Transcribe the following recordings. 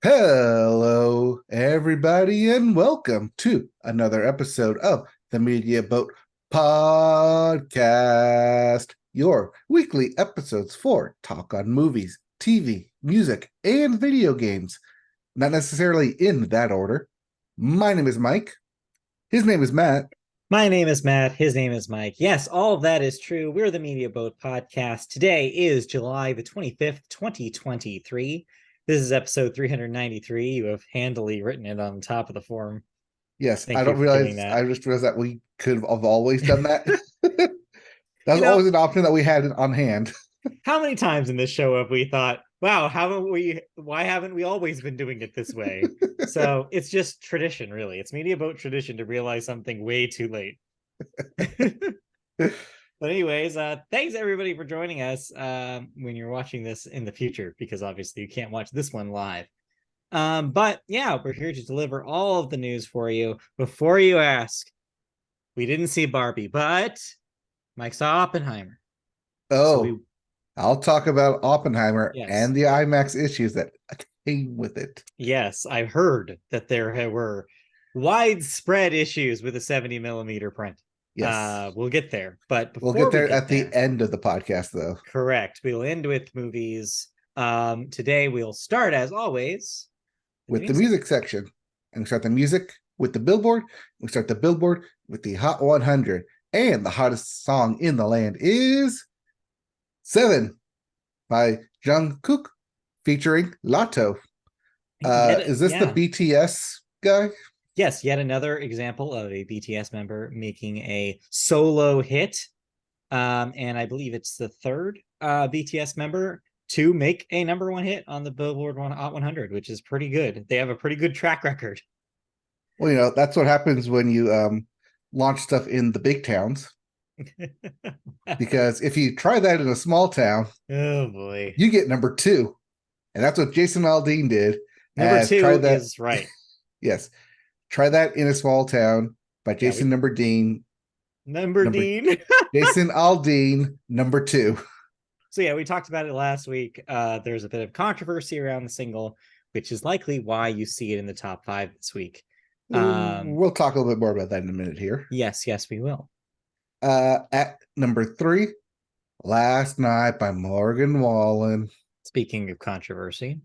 Hello, everybody, and welcome to another episode of the Media Boat Podcast, your weekly episodes for talk on movies, TV, music, and video games. Not necessarily in that order. My name is Mike. His name is Matt. My name is Matt. His name is Mike. Yes, all of that is true. We're the Media Boat Podcast. Today is July the 25th, 2023. This is episode 393. You have handily written it on the top of the form. Yes, Thank I you don't for doing realize, that. I just realized that we could have always done that. That was always an option that we had on hand. How many times in this show have we thought, wow, why haven't we always been doing it this way? So it's just tradition, really. It's Media Boat tradition to realize something way too late. But anyways, thanks everybody for joining us when you're watching this in the future, because obviously you can't watch this one live. But yeah, we're here to deliver all of the news for you. Before you ask, we didn't see Barbie, but Mike saw Oppenheimer. Oh, I'll talk about Oppenheimer and the IMAX issues that came with it. Yes, I heard that there were widespread issues with a 70 millimeter print. Yes. We'll get there, but we'll get there at the end of the podcast, though. Correct. We'll end with movies. Today we'll start, as always, with the music section. And we start the music with the Billboard. We start the Billboard with the Hot 100. And the hottest song in the land is 7 by Jungkook featuring Lotto. Is this the BTS guy? Yes, yet another example of a BTS member making a solo hit. And I believe it's the third BTS member to make a number one hit on the Billboard Hot 100, which is pretty good. They have a pretty good track record. Well, that's what happens when you launch stuff in the big towns. Because if you try that in a small town, oh boy, you get number 2. And that's what Jason Aldean did. Number 2 is right. Yes. Try that in a small town by Jason Jason Aldean, number 2. So yeah, we talked about it last week. There's a bit of controversy around the single, which is likely why you see it in the top 5 this week. We'll talk a little bit more about that in a minute here. Yes, we will. At number 3, Last Night by Morgan Wallen. Speaking of controversy.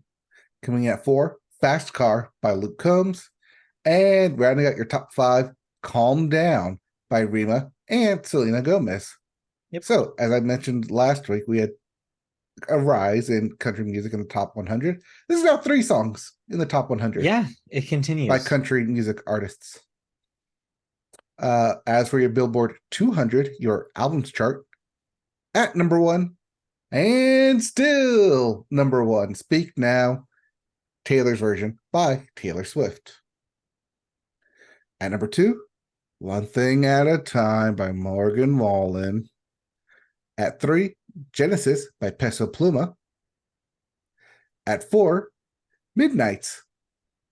Coming at 4, Fast Car by Luke Combs. And rounding out your top 5, Calm Down by Rima and Selena Gomez. Yep. So, as I mentioned last week, we had a rise in country music in the top 100. This is now 3 songs in the top 100. Yeah, it continues. By country music artists. As for your Billboard 200, your albums chart, at number 1, and still number 1, Speak Now, Taylor's Version by Taylor Swift. At number 2, One Thing at a Time by Morgan Wallen. At 3, Genesis by Peso Pluma. At 4, Midnights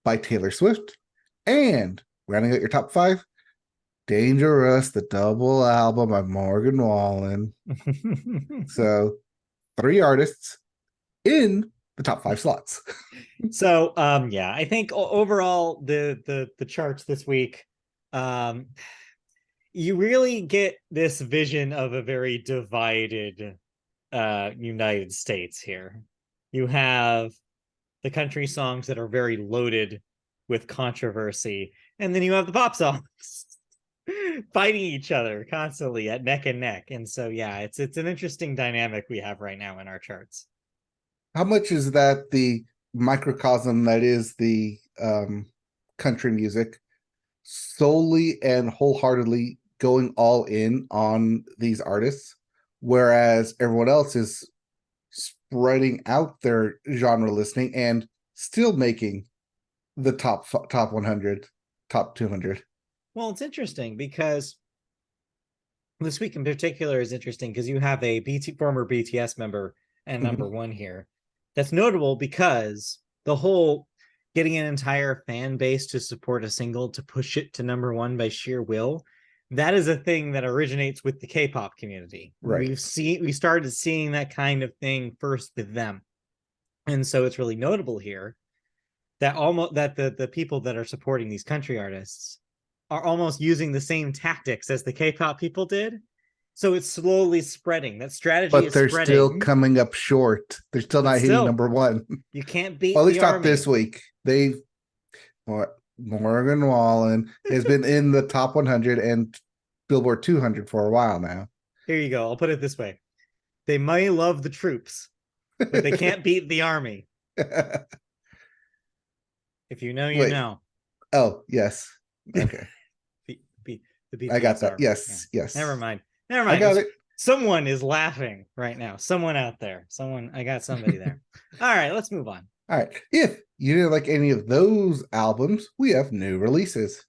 by Taylor Swift. And rounding out your top 5, Dangerous, the double album by Morgan Wallen. So 3 artists in the top 5 slots. So yeah, I think overall the charts this week, you really get this vision of a very divided United States here. You have the country songs that are very loaded with controversy, and then you have the pop songs fighting each other constantly at neck and neck. And so yeah, it's an interesting dynamic we have right now in our charts. How much is that the microcosm that is the country music solely and wholeheartedly going all in on these artists, whereas everyone else is spreading out their genre listening and still making the top 100, top 200? Well, it's interesting because this week in particular is interesting because you have a former BTS member and number 1 here. That's notable because the whole getting an entire fan base to support a single to push it to number 1 by sheer will, that is a thing that originates with the K-pop community. Right. We started seeing that kind of thing first with them. And so it's really notable here that the people that are supporting these country artists are almost using the same tactics as the K-pop people did. So it's slowly spreading. That strategy But is they're still spreading. coming up short. They're still But not hitting still, number one. you can't Well, beat at the least not army. this week. Morgan Wallen has been in the top 100 and Billboard 200 for a while now. Here you go. I'll put it this way. They may love the troops, but they can't beat the army. If you know, you Wait. know. Oh, yes. Okay. the BTS I got that. army. Yes, Yeah. yes. Never mind. Never mind. I got it. Someone is laughing right now. Someone out there. I got somebody there. All right, let's move on. All right. If you didn't like any of those albums, we have new releases,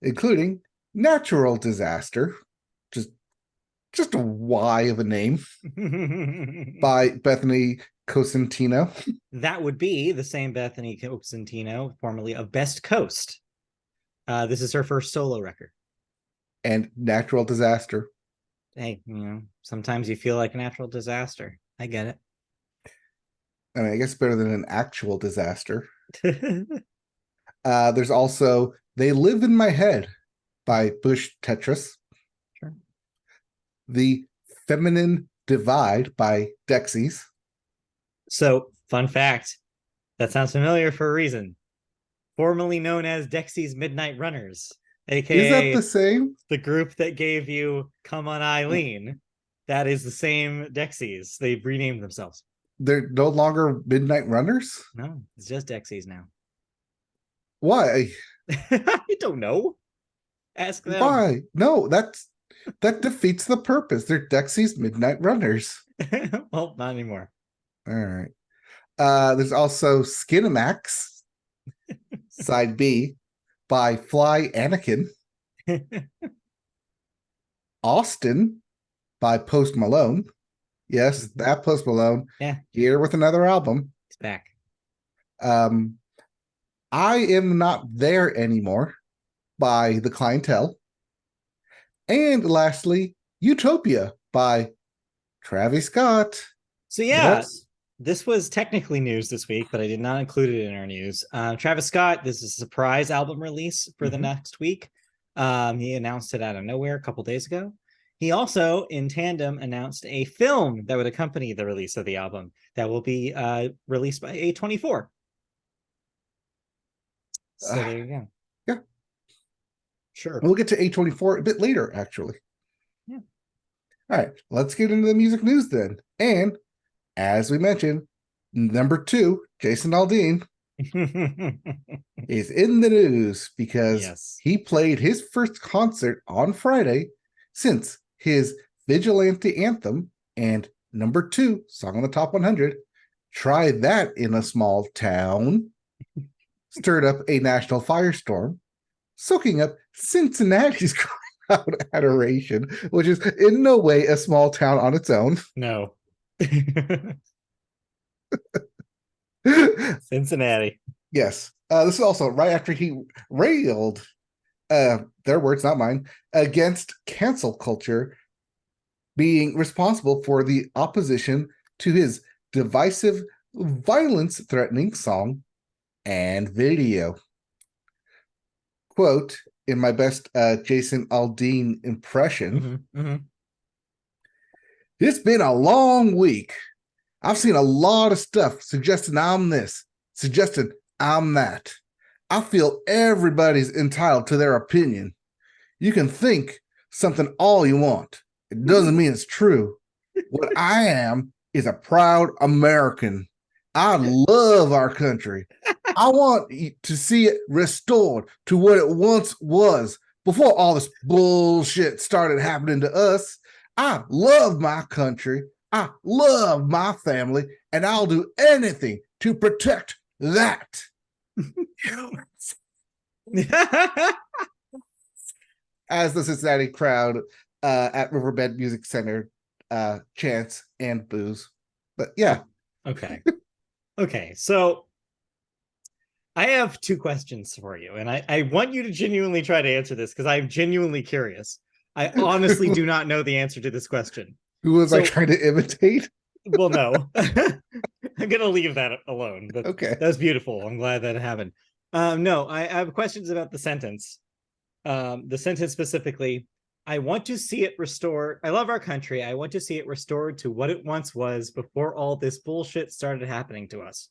including Natural Disaster, just a Y of a name, by Bethany Cosentino. That would be the same Bethany Cosentino, formerly of Best Coast. This is her first solo record. And Natural Disaster. Hey, sometimes you feel like a natural disaster. I get it. I mean, I guess better than an actual disaster. There's also They Live in My Head by Bush Tetris. Sure. The Feminine Divide by Dexys. So, fun fact, that sounds familiar for a reason. Formerly known as Dexys Midnight Runners, aka is that the same? The group that gave you Come On Eileen. That is the same Dexys. They've renamed themselves. They're no longer Midnight Runners? No, it's just Dexys now. Why? I don't know. Ask them. Why? No, that defeats the purpose. They're Dexys Midnight Runners. Well, not anymore. All right. There's also Skinamax, side B, by Fly Anakin. Austin by Post Malone. Yes, that Post Malone. Yeah. Here with another album. It's back. I Am Not There Anymore by The Clientele. And lastly, Utopia by Travis Scott. So yeah, this was technically news this week, but I did not include it in our news. Travis Scott, this is a surprise album release for the next week. He announced it out of nowhere a couple days ago. He also, in tandem, announced a film that would accompany the release of the album that will be released by A24. So there you go. Yeah. Sure. We'll get to A24 a bit later, actually. Yeah. All right, let's get into the music news then. And as we mentioned, number 2, Jason Aldean, is in the news because he played his first concert on Friday since his Vigilante Anthem and number 2 song on the top 100, Try That in a Small Town, stirred up a national firestorm, soaking up Cincinnati's crowd adoration, which is in no way a small town on its own. No. Cincinnati. Yes. This is also right after he railed, their words, not mine, against cancel culture being responsible for the opposition to his divisive, violence-threatening song and video. Quote, in my best Jason Aldean impression, It's been a long week. I've seen a lot of stuff suggesting I'm this, suggesting I'm that. I feel everybody's entitled to their opinion. You can think something all you want. It doesn't mean it's true. What I am is a proud American. I love our country. I want to see it restored to what it once was before all this bullshit started happening to us. I love my country. I love my family, and I'll do anything to protect that. As the Cincinnati crowd at Riverbed Music Center chants and boos. But yeah. Okay. So I have 2 questions for you, and I want you to genuinely try to answer this because I'm genuinely curious. I honestly do not know the answer to this question. Who was I trying to imitate? Well, no. I'm gonna leave that alone. Okay. That's beautiful. I'm glad that it happened. No, I have questions about the sentence. The sentence specifically. I want to see it restored. I love our country. I want to see it restored to what it once was before all this bullshit started happening to us.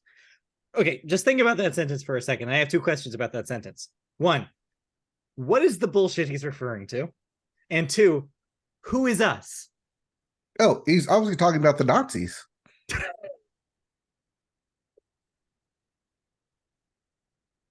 Okay, just think about that sentence for a second. I have two questions about that sentence. One, what is the bullshit he's referring to? And two, who is us? Oh, he's obviously talking about the Nazis.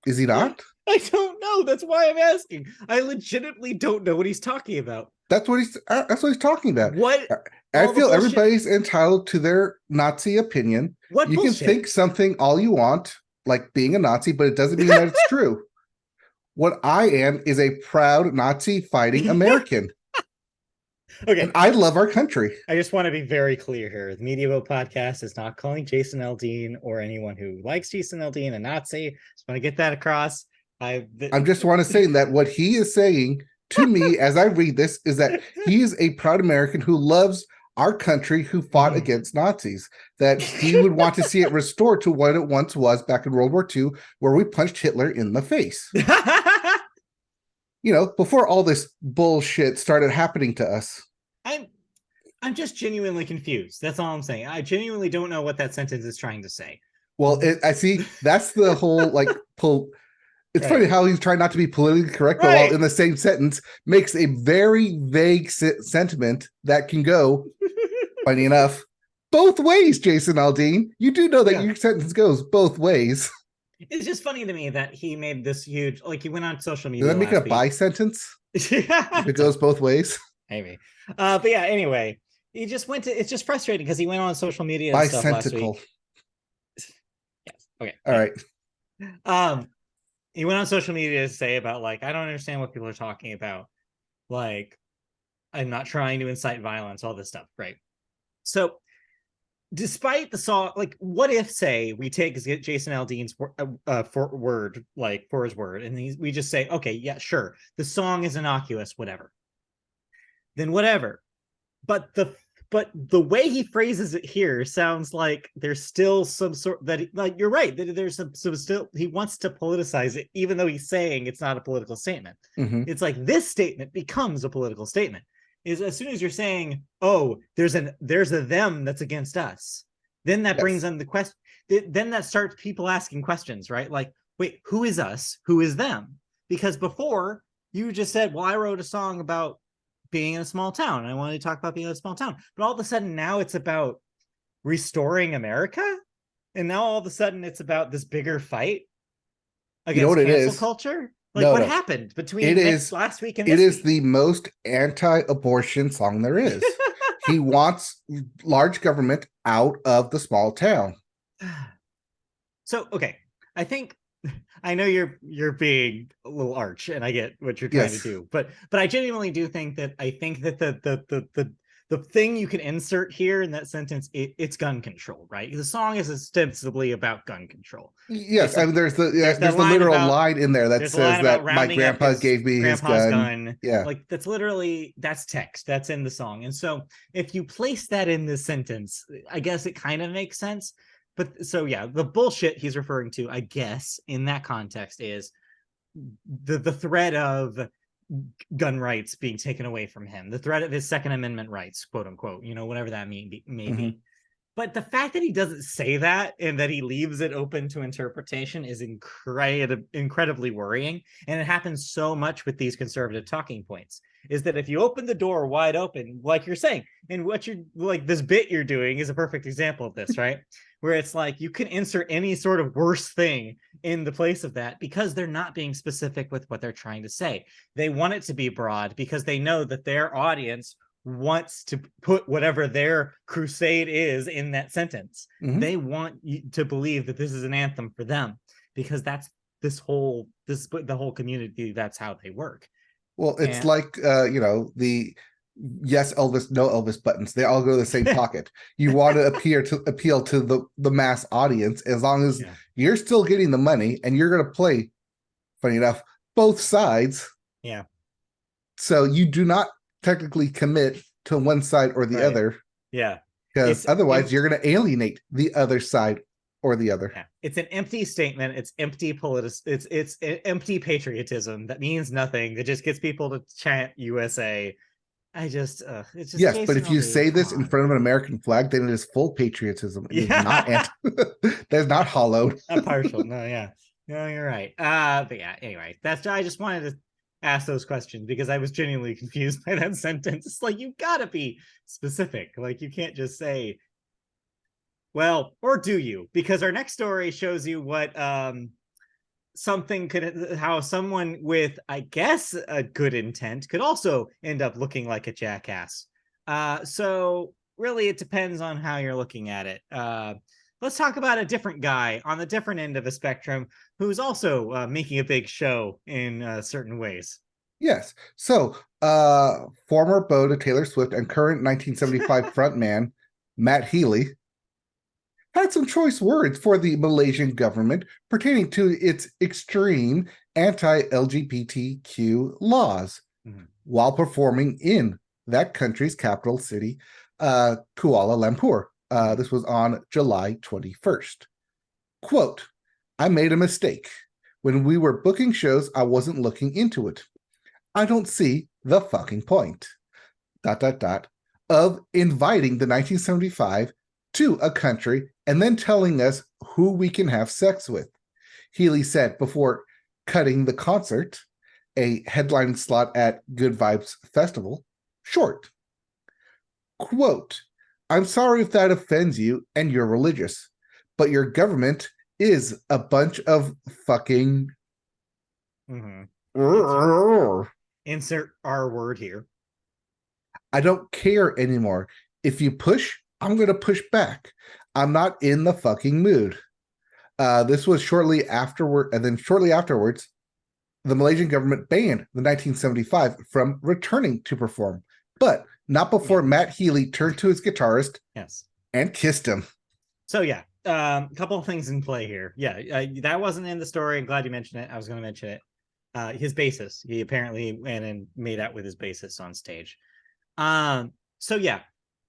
Is he not? I don't know. That's why I'm asking. I legitimately don't know what he's talking about. That's what he's talking about. What? I feel everybody's entitled to their Nazi opinion. What you bullshit? can think something all you want, like being a Nazi, but it doesn't mean that it's true. What I am is a proud Nazi fighting American. Okay. And I love our country. I just want to be very clear here. The Media Vote podcast is not calling Jason Aldean or anyone who likes Jason Aldean a Nazi. Just want to get that across. I just want to say that what he is saying to me as I read this is that he is a proud American who loves our country, who fought against Nazis, that he would want to see it restored to what it once was back in World War II, where we punched Hitler in the face. Before all this bullshit started happening to us. I'm just genuinely confused. That's all I'm saying. I genuinely don't know what that sentence is trying to say. Well, I see that's the whole it's funny how he's trying not to be politically correct, but while in the same sentence makes a very vague sentiment that can go, funny enough, both ways, Jason Aldean. You do know that your sentence goes both ways. It's just funny to me that he made this huge, he went on social media. Does that make it a bi sentence? If it goes both ways? Maybe. But yeah, anyway, he just it's just frustrating because he went on social media and stuff last week. Yes. Okay. All right. He went on social media to say about I don't understand what people are talking about. I'm not trying to incite violence, all this stuff. Right. So despite the song, what if, say, we take Jason Aldean's word, for his word, and we just say, okay, yeah, sure, the song is innocuous, whatever. Then whatever. But the way he phrases it here sounds like there's still some sort that, you're right, that there's some still, he wants to politicize it, even though he's saying it's not a political statement. Mm-hmm. It's like this statement becomes a political statement. Is as soon as you're saying, oh, there's a them that's against us, then that brings on the question. Then that starts people asking questions, right? Wait, who is us? Who is them? Because before you just said, well, I wrote a song about being in a small town. I wanted to talk about being in a small town. But all of a sudden now it's about restoring America. And now all of a sudden it's about this bigger fight against cancel culture. What happened between last week and this week? It is the most anti-abortion song there is. He wants large government out of the small town. So, okay. I know you're being a little arch, and I get what you're trying to do, but I genuinely do think that the thing you can insert here in that sentence, it's gun control, right? The song is ostensibly about gun control. Yes, and there's the literal line in there that says that my grandpa gave me his gun. Yeah, that's text that's in the song, and so if you place that in this sentence, I guess it kind of makes sense. But so yeah, the bullshit he's referring to, I guess, in that context is the threat of gun rights being taken away from him, the threat of his Second Amendment rights, quote unquote, whatever that may be. But the fact that he doesn't say that and that he leaves it open to interpretation is incredibly worrying. And it happens so much with these conservative talking points, is that if you open the door wide open, like you're saying, and what you're this bit you're doing is a perfect example of this, right? Where it's you can insert any sort of worse thing in the place of that because they're not being specific with what they're trying to say. They want it to be broad because they know that their audience wants to put whatever their crusade is in that sentence. They want you to believe that this is an anthem for them because that's the whole community. That's how they work. Well, it's the yes Elvis, no Elvis buttons. They all go to the same pocket. You want to appeal to the mass audience as long as you're still getting the money and you're going to play, funny enough, both sides. Yeah. So you do not technically commit to one side or the other. Yeah. because otherwise you're going to alienate the other side or the other. Yeah, it's an empty statement. It's empty it's empty patriotism that means nothing. That just gets people to chant USA. It's just yes, Jason but if you Aldean, say this in front of an American flag, then it is full patriotism. It is not that's not hollowed. Not partial. No, yeah. No, you're right. But yeah, anyway, I just wanted to ask those questions because I was genuinely confused by that sentence. It's like you gotta be specific. Like you can't just say, well, or do you? Because our next story shows you what how someone with, I guess, a good intent could also end up looking like a jackass. So really it depends on how you're looking at it. Let's talk about a different guy on the different end of the spectrum who's also making a big show in certain ways. Yes. So, former beau to Taylor Swift and current 1975 frontman Matt Healy had some choice words for the Malaysian government pertaining to its extreme anti-LGBTQ laws while performing in that country's capital city, Kuala Lumpur. This was on July 21st. Quote, I made a mistake. When we were booking shows, I wasn't looking into it. I don't see the fucking point, ... of inviting the 1975 to a country and then telling us who we can have sex with, Healy said before cutting the concert, a headline slot at Good Vibes Festival, short. Quote, I'm sorry if that offends you and you're religious, but your government is a bunch of fucking... Insert our word here. I don't care anymore. If you push, I'm going to push back. I'm not in the fucking mood. This was shortly afterwards, the Malaysian government banned the 1975 from returning to perform, but not before Matt Healy turned to his guitarist and kissed him. So yeah, a couple of things in play here. Yeah, that wasn't in the story. I'm glad you mentioned it. I was going to mention it. His bassist, he apparently went and made out with his bassist on stage. So yeah,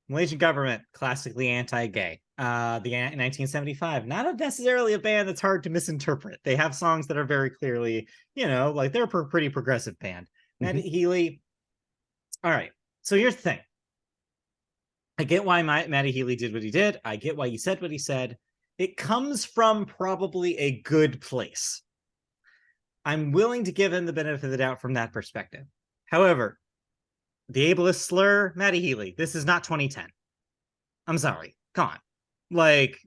Malaysian government, classically anti-gay. The 1975, not necessarily a band that's hard to misinterpret. They have songs that are very clearly, like they're a pretty progressive band. Matt Healy. All right. So here's the thing. I get why Matty Healy did what he did. I get why he said what he said. It comes from probably a good place. I'm willing to give him the benefit of the doubt from that perspective. However, the ableist slur, Matty Healy, this is not 2010. I'm sorry. Come on. Like,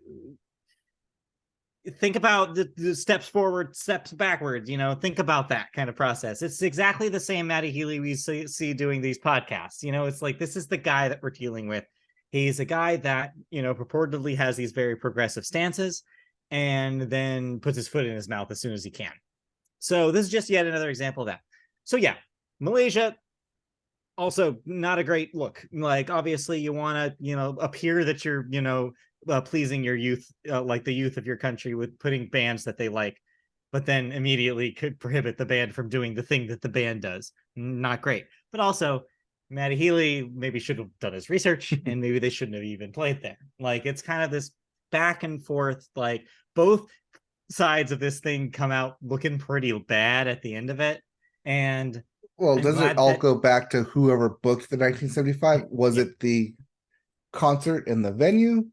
think about the steps forward, steps backwards, think about that kind of process. It's exactly the same Matty Healy we see doing these podcasts. It's like, this is the guy that we're dealing with. He's a guy that, purportedly has these very progressive stances and then puts his foot in his mouth as soon as he can. So this is just yet another example of that. So yeah, Malaysia, also not a great look. Like, obviously you want to, appear that you're, pleasing your youth, like the youth of your country with putting bands that they like, but then immediately could prohibit the band from doing the thing that the band does. Not great. But also, Matty Healy maybe should have done his research and maybe they shouldn't have even played there. Like, it's kind of this back and forth, like both sides of this thing come out looking pretty bad at the end of it. And well, does it all go back to whoever booked the 1975? Was it the concert in the venue,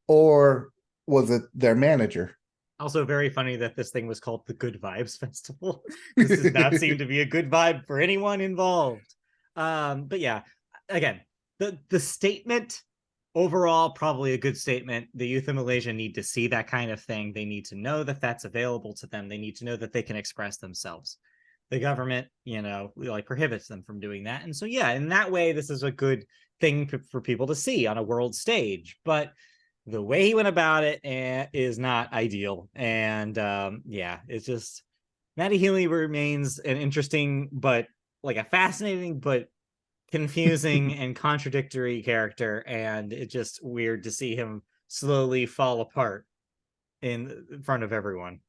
or was it their manager? Also very funny that this thing was called the Good Vibes Festival. This does not seem to be a good vibe for anyone involved. But yeah, again, the statement overall, probably a good statement. The youth of Malaysia need to see that kind of thing. They need to know that that's available to them. They need to know that they can express themselves. The government, prohibits them from doing that. And so, yeah, in that way, this is a good thing for people to see on a world stage. But the way he went about it is not ideal. And it's just, Matty Healy remains an interesting, but like a fascinating, but confusing and contradictory character. And it's just weird to see him slowly fall apart in front of everyone.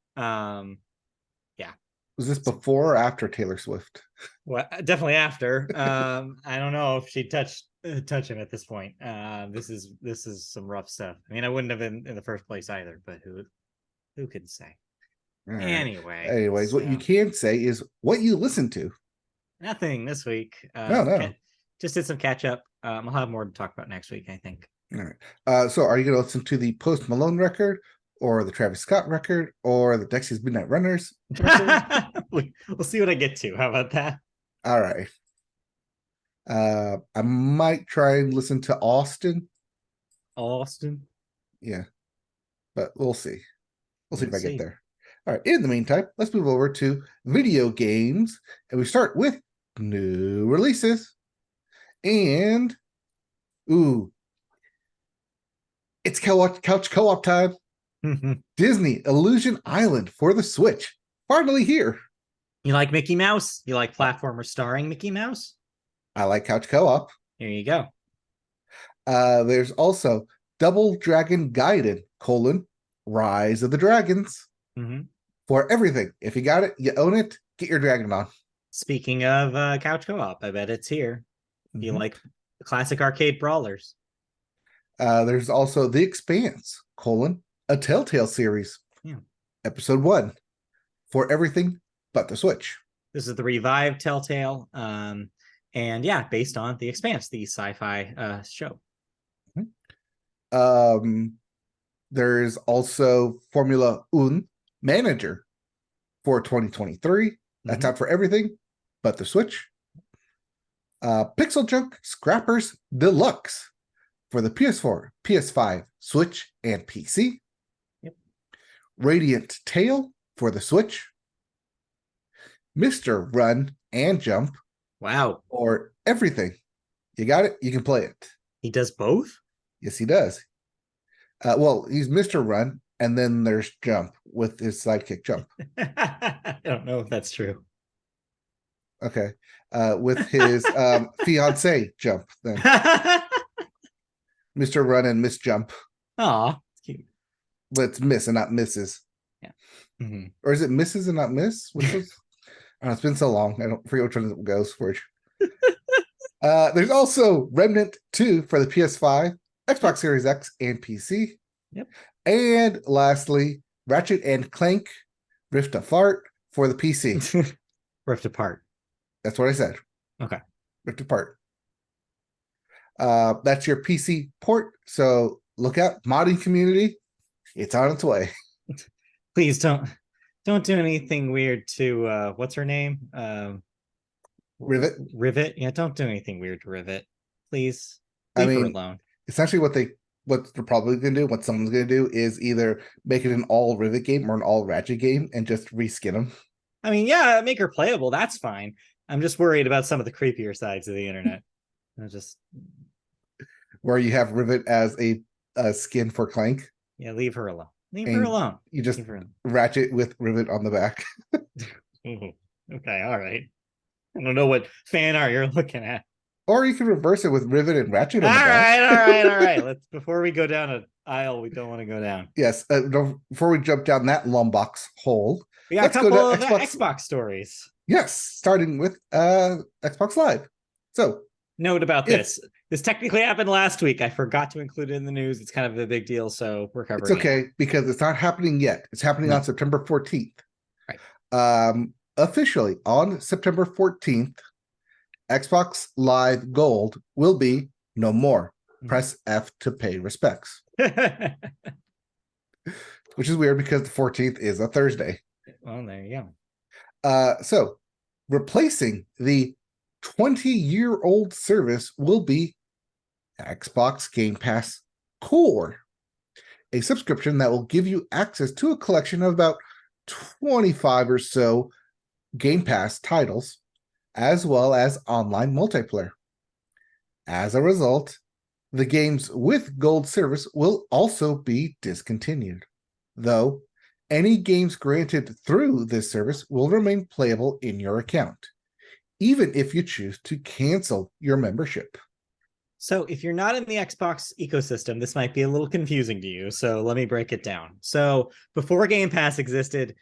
Was this before or after Taylor Swift? Well, definitely after. I don't know if she touched touch him at this point. This is some rough stuff. I mean, I wouldn't have been in the first place either, but who can say? All right. Anyway, Anyways, what you can say is what you listen to. Nothing this week. No. Just did some catch up. I'll have more to talk about next week, I think. All right. So are you going to listen to the Post Malone record, or the Travis Scott record, or the Dexys Midnight Runners record? We'll see what I get to. How about that? All right. I might try and listen to Austin. Yeah. But we'll see. We'll see if I get there. All right. In the meantime, let's move over to video games. And we start with new releases. And it's couch co-op time. Disney Illusion Island for the Switch. Finally here. You like Mickey Mouse? You like platformers starring Mickey Mouse? I like couch co-op. Here you go. There's also Double Dragon Gaiden, Rise of the Dragons. For everything. If you got it, you own it, get your dragon on. Speaking of couch co-op, I bet it's here. You like the classic arcade brawlers. There's also The Expanse, a Telltale series. Episode 1. For everything but the Switch. This is the revived Telltale. And yeah, based on The Expanse, the sci-fi show. There's also Formula 1 Manager for 2023. That's out for everything but the Switch. Pixel Junk Scrappers Deluxe for the PS4, PS5, Switch, and PC. Radiant Tail for the Switch. Mr. Run and Jump. Wow. Or everything. You got it, you can play it. He does both? Yes, he does. Well, he's Mr. Run, and then there's Jump with his sidekick Jump. I don't know if that's true. Okay. With his fiance Jump, then. Mr. Run and Miss Jump. Aw, cute. But it's Miss and not Mrs. Yeah. Or is it Mrs. and not Miss? Which was... it's been so long. I don't forget which one it goes for. There's also Remnant 2 for the PS5, Xbox Series X, and PC. And lastly, Ratchet and Clank Rift Apart for the PC. Rift Apart. That's what I said. Okay. Rift Apart. That's your PC port. So look out, modding community. It's on its way. Please don't do anything weird to what's her name? Rivet. Yeah, don't do anything weird to Rivet. Please. Leave her alone. Essentially what they're probably gonna do, what someone's gonna do is either make it an all Rivet game or an all Ratchet game and just reskin them. I mean, yeah, make her playable, that's fine. I'm just worried about some of the creepier sides of the internet. Where you have Rivet as a skin for Clank. Yeah, leave her alone. Leave her alone. You just Ratchet with Rivet on the back. Okay, all right. I don't know what fan art you're looking at. Or you can reverse it with Rivet and Ratchet on the back. All right. Let's, before we go down an aisle we don't want to go down. Yes, before we jump down that lumbox hole. We got a couple of Xbox stories. Yes, starting with Xbox Live. So, note about this. This technically happened last week. I forgot to include it in the news. It's kind of a big deal, so we're covering it. It's okay, because it's not happening yet. It's happening on September 14th. Right. Officially, on September 14th, Xbox Live Gold will be no more. Press F to pay respects. Which is weird because the 14th is a Thursday. Well, there you go. So, replacing the 20-year-old service will be Xbox Game Pass Core, a subscription that will give you access to a collection of about 25 or so Game Pass titles, as well as online multiplayer. As a result, the games with Gold service will also be discontinued, though any games granted through this service will remain playable in your account, even if you choose to cancel your membership. So if you're not in the Xbox ecosystem, this might be a little confusing to you. So let me break it down. So before Game Pass existed,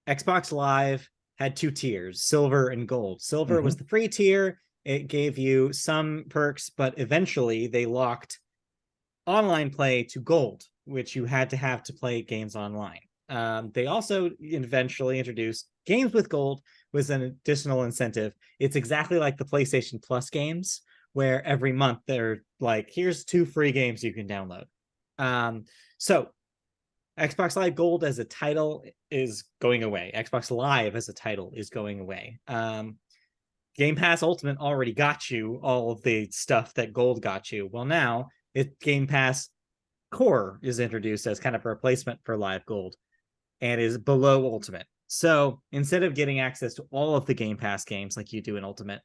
Xbox Live had two tiers, Silver and Gold. Silver was the free tier. It gave you some perks, but eventually they locked online play to gold, which you had to have to play games online. They also eventually introduced games with gold was an additional incentive. It's exactly like the PlayStation Plus games, where every month they're like, here's 2 free games you can download. So Xbox Live Gold as a title is going away. Xbox Live as a title is going away. Game Pass Ultimate already got you all of the stuff that Gold got you. Well, now Game Pass Core is introduced as kind of a replacement for Live Gold and is below Ultimate. So instead of getting access to all of the Game Pass games like you do in Ultimate,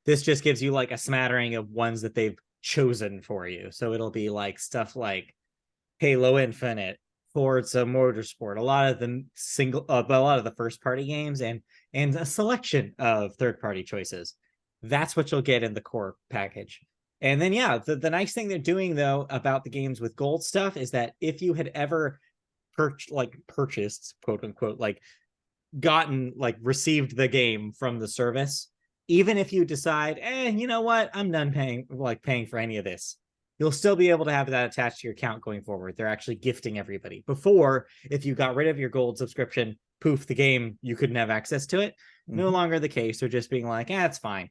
this just gives you like a smattering of ones that they've chosen for you. So it'll be like stuff like Halo Infinite, Forza Motorsport, a lot of the first party games, and a selection of third party choices. That's what you'll get in the core package. And then the nice thing they're doing though about the games with gold stuff is that if you had ever purchased quote unquote, like gotten like received the game from the service, even if you decide, you know what, I'm done paying for any of this, you'll still be able to have that attached to your account going forward. They're actually gifting everybody. Before, if you got rid of your gold subscription, poof, the game, you couldn't have access to it. No longer the case. They're just being like, it's fine.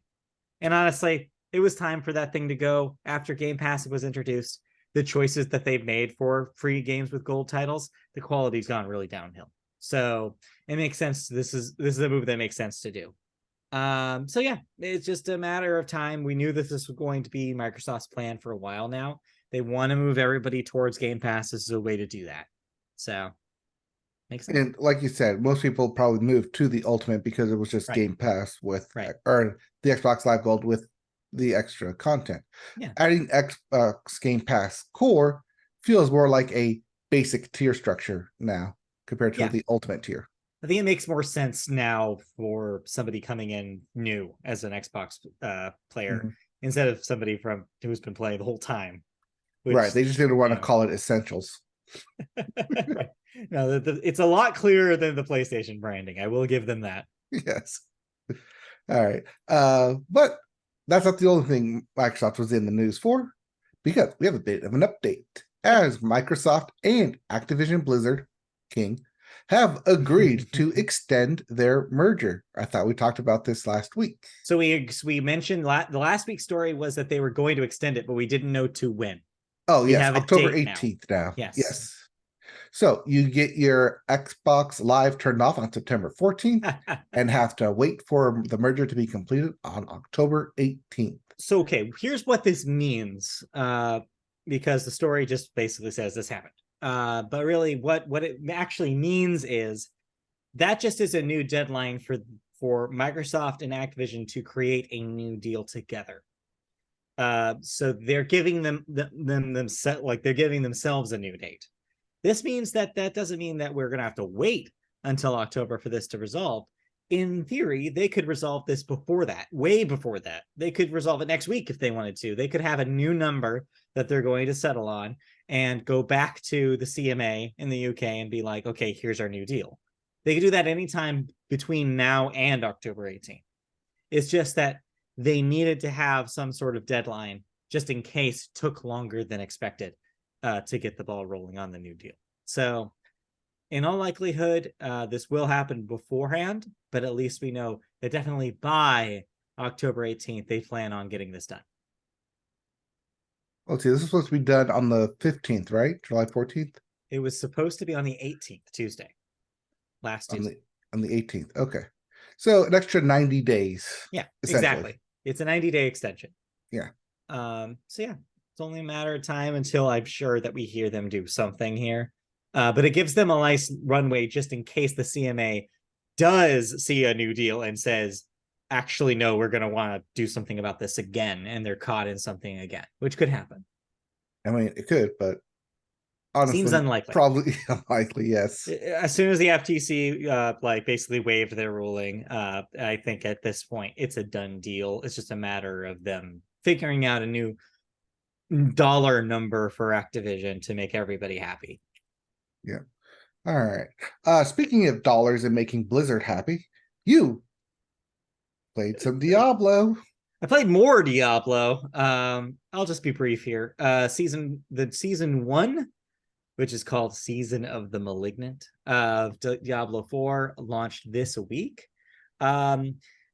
And honestly, it was time for that thing to go after Game Pass was introduced. The choices that they've made for free games with gold titles, the quality's gone really downhill. So it makes sense. This is a move that makes sense to do. So yeah, it's just a matter of time. We knew this was going to be Microsoft's plan for a while now. They want to move everybody towards Game Pass. This is a way to do that. So makes sense. And like you said, most people probably moved to the Ultimate because it was just Game Pass with or the Xbox Live Gold with the extra content. Yeah. Adding Xbox Game Pass Core feels more like a basic tier structure now compared to the Ultimate tier. I think it makes more sense now for somebody coming in new as an Xbox player instead of somebody who's been playing the whole time. Right. They just didn't want to call it Essentials. Right. No, it's a lot clearer than the PlayStation branding. I will give them that. Yes. All right. But that's not the only thing Microsoft was in the news for, because we have a bit of an update as Microsoft and Activision Blizzard King have agreed to extend their merger. I thought we talked about this last week. So we mentioned the last week's story was that they were going to extend it, but we didn't know to when. Oh, yes, October 18th now. Yes. So you get your Xbox Live turned off on September 14th and have to wait for the merger to be completed on October 18th. So, okay, here's what this means, because the story just basically says this happened. But really what it actually means is that just is a new deadline for Microsoft and Activision to create a new deal together. So they're giving they're giving themselves a new date. This means that doesn't mean that we're going to have to wait until October for this to resolve. In theory, they could resolve this before that, way before that. They could resolve it next week if they wanted to. They could have a new number that they're going to settle on and go back to the CMA in the UK and be like, okay, here's our new deal. They could do that anytime between now and October 18th. It's just that they needed to have some sort of deadline just in case it took longer than expected to get the ball rolling on the new deal. So in all likelihood, this will happen beforehand, but at least we know that definitely by October 18th, they plan on getting this done. Let's see, this is supposed to be done on the 15th, right? July 14th? It was supposed to be on the 18th, Tuesday. Last Tuesday. On the 18th, okay. So an extra 90 days. Yeah, exactly. It's a 90-day extension. Yeah. So yeah, it's only a matter of time until I'm sure that we hear them do something here. But it gives them a nice runway just in case the CMA does see a new deal and says, actually, no, we're going to want to do something about this again. And they're caught in something again, which could happen. I mean, it could, but honestly, seems unlikely. Probably unlikely, yes. As soon as the FTC basically waived their ruling, I think at this point it's a done deal. It's just a matter of them figuring out a new dollar number for Activision to make everybody happy. Yeah. All right. Speaking of dollars and making Blizzard happy, you played some Diablo. I played more Diablo. I'll just be brief here. Season 1, which is called Season of the Malignant, of Diablo 4, launched this week.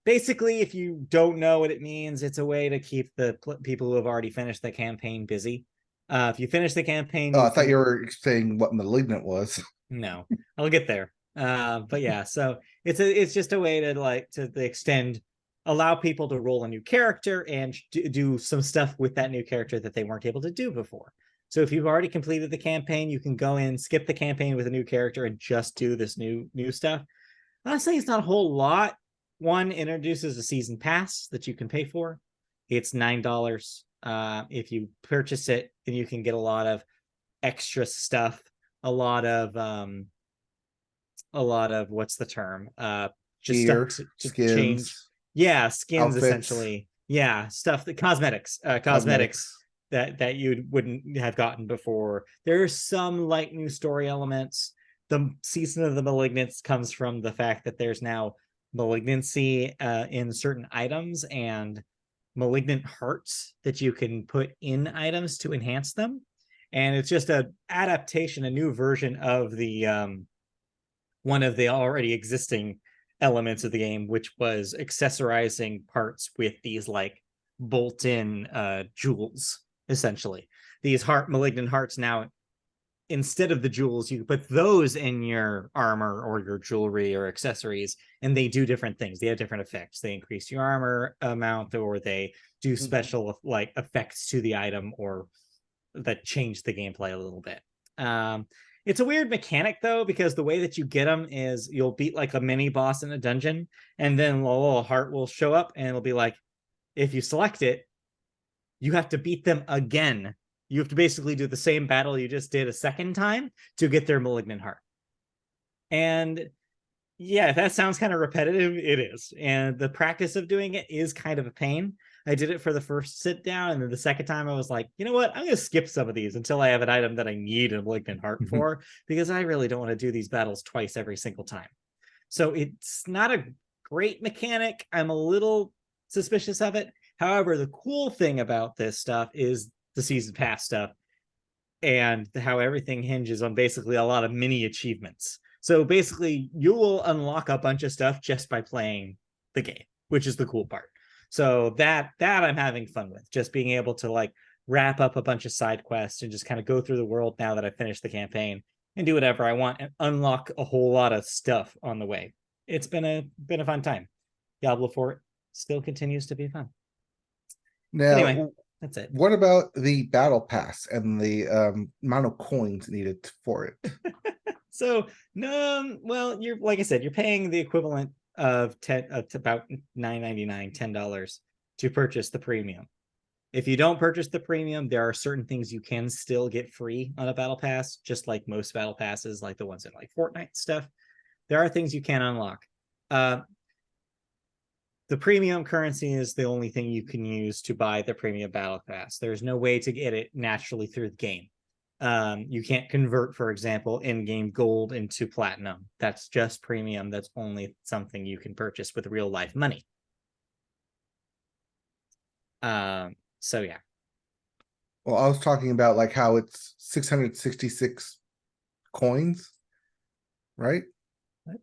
Basically, if you don't know what it means, it's a way to keep the people who have already finished the campaign busy. If you finish the campaign, Oh, I thought you were saying what Malignant was. no, I'll get there. But yeah, so it's just a way to extend, allow people to roll a new character and do some stuff with that new character that they weren't able to do before. So if you've already completed the campaign, you can go in, skip the campaign with a new character, and just do this new stuff. Honestly, it's not a whole lot. One introduces a season pass that you can pay for. It's $9. If you purchase it, then you can get a lot of extra stuff, a lot of what's the term? Just Gear, stuff to skins, change. Yeah, skins outfits. Essentially. Yeah, stuff that cosmetics that you wouldn't have gotten before. There's some light new story elements. The Season of the Malignants comes from the fact that there's now malignancy in certain items and malignant hearts that you can put in items to enhance them. And it's just a adaptation, a new version of the one of the already existing elements of the game, which was accessorizing parts with these like bolt-in jewels. Essentially, these malignant hearts now, instead of the jewels, you put those in your armor or your jewelry or accessories, and they do different things. They have different effects. They increase your armor amount, or they do special like effects to the item, or that change the gameplay a little bit. It's a weird mechanic though, because the way that you get them is you'll beat like a mini boss in a dungeon, and then a little heart will show up, and it'll be like, if you select it, you have to beat them again. You have to basically do the same battle you just did a second time to get their malignant heart. And yeah, if that sounds kind of repetitive, it is. And the practice of doing it is kind of a pain. I did it for the first sit down, and then the second time I was like, you know what? I'm going to skip some of these until I have an item that I need a malignant heart for, because I really don't want to do these battles twice every single time. So it's not a great mechanic. I'm a little suspicious of it. However, the cool thing about this stuff is the season pass stuff, and how everything hinges on basically a lot of mini achievements. So basically, you will unlock a bunch of stuff just by playing the game, which is the cool part. So that I'm having fun with, just being able to like wrap up a bunch of side quests and just kind of go through the world now that I've finished the campaign and do whatever I want and unlock a whole lot of stuff on the way. It's been a fun time. Diablo 4 still continues to be fun. Now, anyway, that's it. What about the battle pass and the amount of coins needed for it? So no, well, you're like I said, you're paying the equivalent of about $9.99, $10 to purchase the premium. If you don't purchase the premium, there are certain things you can still get free on a battle pass, just like most battle passes, like the ones in like Fortnite stuff. There are things you can unlock. The premium currency is the only thing you can use to buy the premium battle pass. There's no way to get it naturally through the game. You can't convert, for example, in-game gold into platinum. That's just premium. That's only something you can purchase with real life money. So yeah. Well, I was talking about like how it's 666 coins, right? What?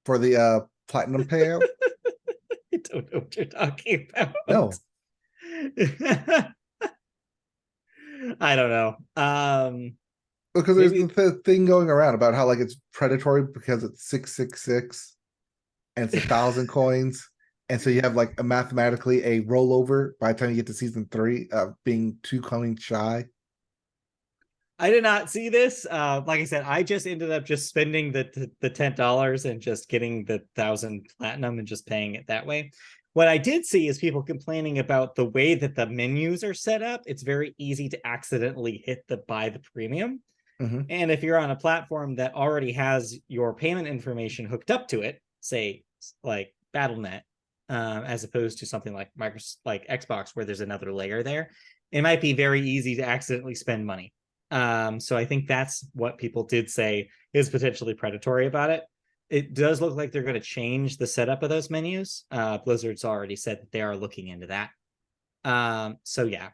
For the platinum payout. I don't know what you're talking about. No. I don't know. Because there's the thing going around about how like it's predatory because it's 666 and it's 1,000 coins. And so you have like mathematically a rollover by the time you get to season 3 of being 2 coins shy. I did not see this. Like I said, I just ended up just spending the $10 and just getting the 1,000 platinum and just paying it that way. What I did see is people complaining about the way that the menus are set up. It's very easy to accidentally hit the buy the premium. And if you're on a platform that already has your payment information hooked up to it, say like Battle.net, as opposed to something like Xbox where there's another layer there, it might be very easy to accidentally spend money. So I think that's what people did say is potentially predatory about it. it does look like they're going to change the setup of those menus. Blizzard's already said that they are looking into that. So yeah,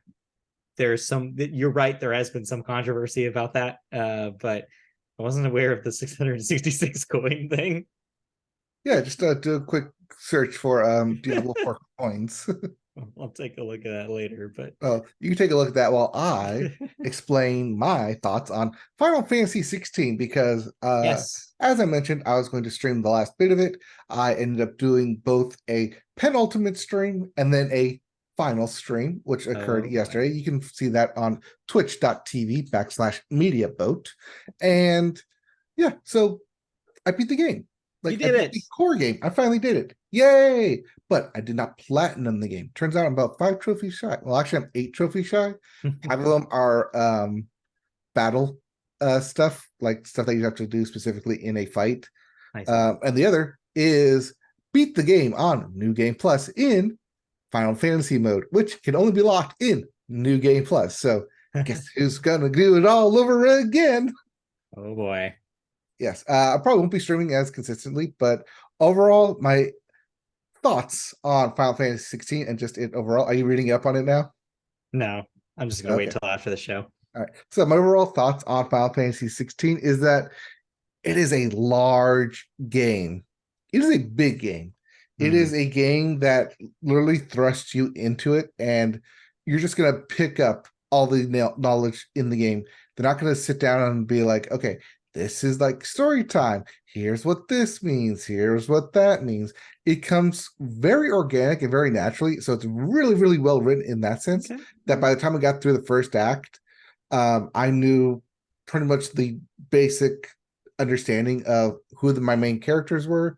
there's some. You're right. There has been some controversy about that, but I wasn't aware of the 666 coin thing. Yeah, just do a quick search for Diablo 4 coins. I'll take a look at that later, but Well, you can take a look at that while I explain my thoughts on Final Fantasy 16 because yes. as I mentioned, I was going to stream the last bit of it. I ended up doing both a penultimate stream and then a final stream, which occurred yesterday. You can see that on twitch.tv/mediaboat. And yeah, so I beat the game. You Like I did beat it. the core game. I finally did it. Yay! But I did not platinum the game. Turns out I'm about 5 trophies shy. Well, actually, I'm 8 trophies shy. 5 of them are battle stuff, like stuff that you have to do specifically in a fight. And the other is beat the game on New Game Plus in Final Fantasy mode, which can only be locked in New Game Plus. So guess who's gonna do it all over again? Oh boy. Yes, I probably won't be streaming as consistently, but overall, my thoughts on Final Fantasy 16 and just it overall. Are you reading up on it now? No, I'm just gonna wait till after the show. All right. So my overall thoughts on Final Fantasy 16 is that it is a large game. It is a big game. It is a game that literally thrusts you into it, and you're just gonna pick up all the knowledge in the game. They're not gonna sit down and be like, okay, this is like story time. Here's what this means. Here's what that means. It comes very organic and very naturally. So it's really, really well written in that sense that by the time I got through the first act, I knew pretty much the basic understanding of who my main characters were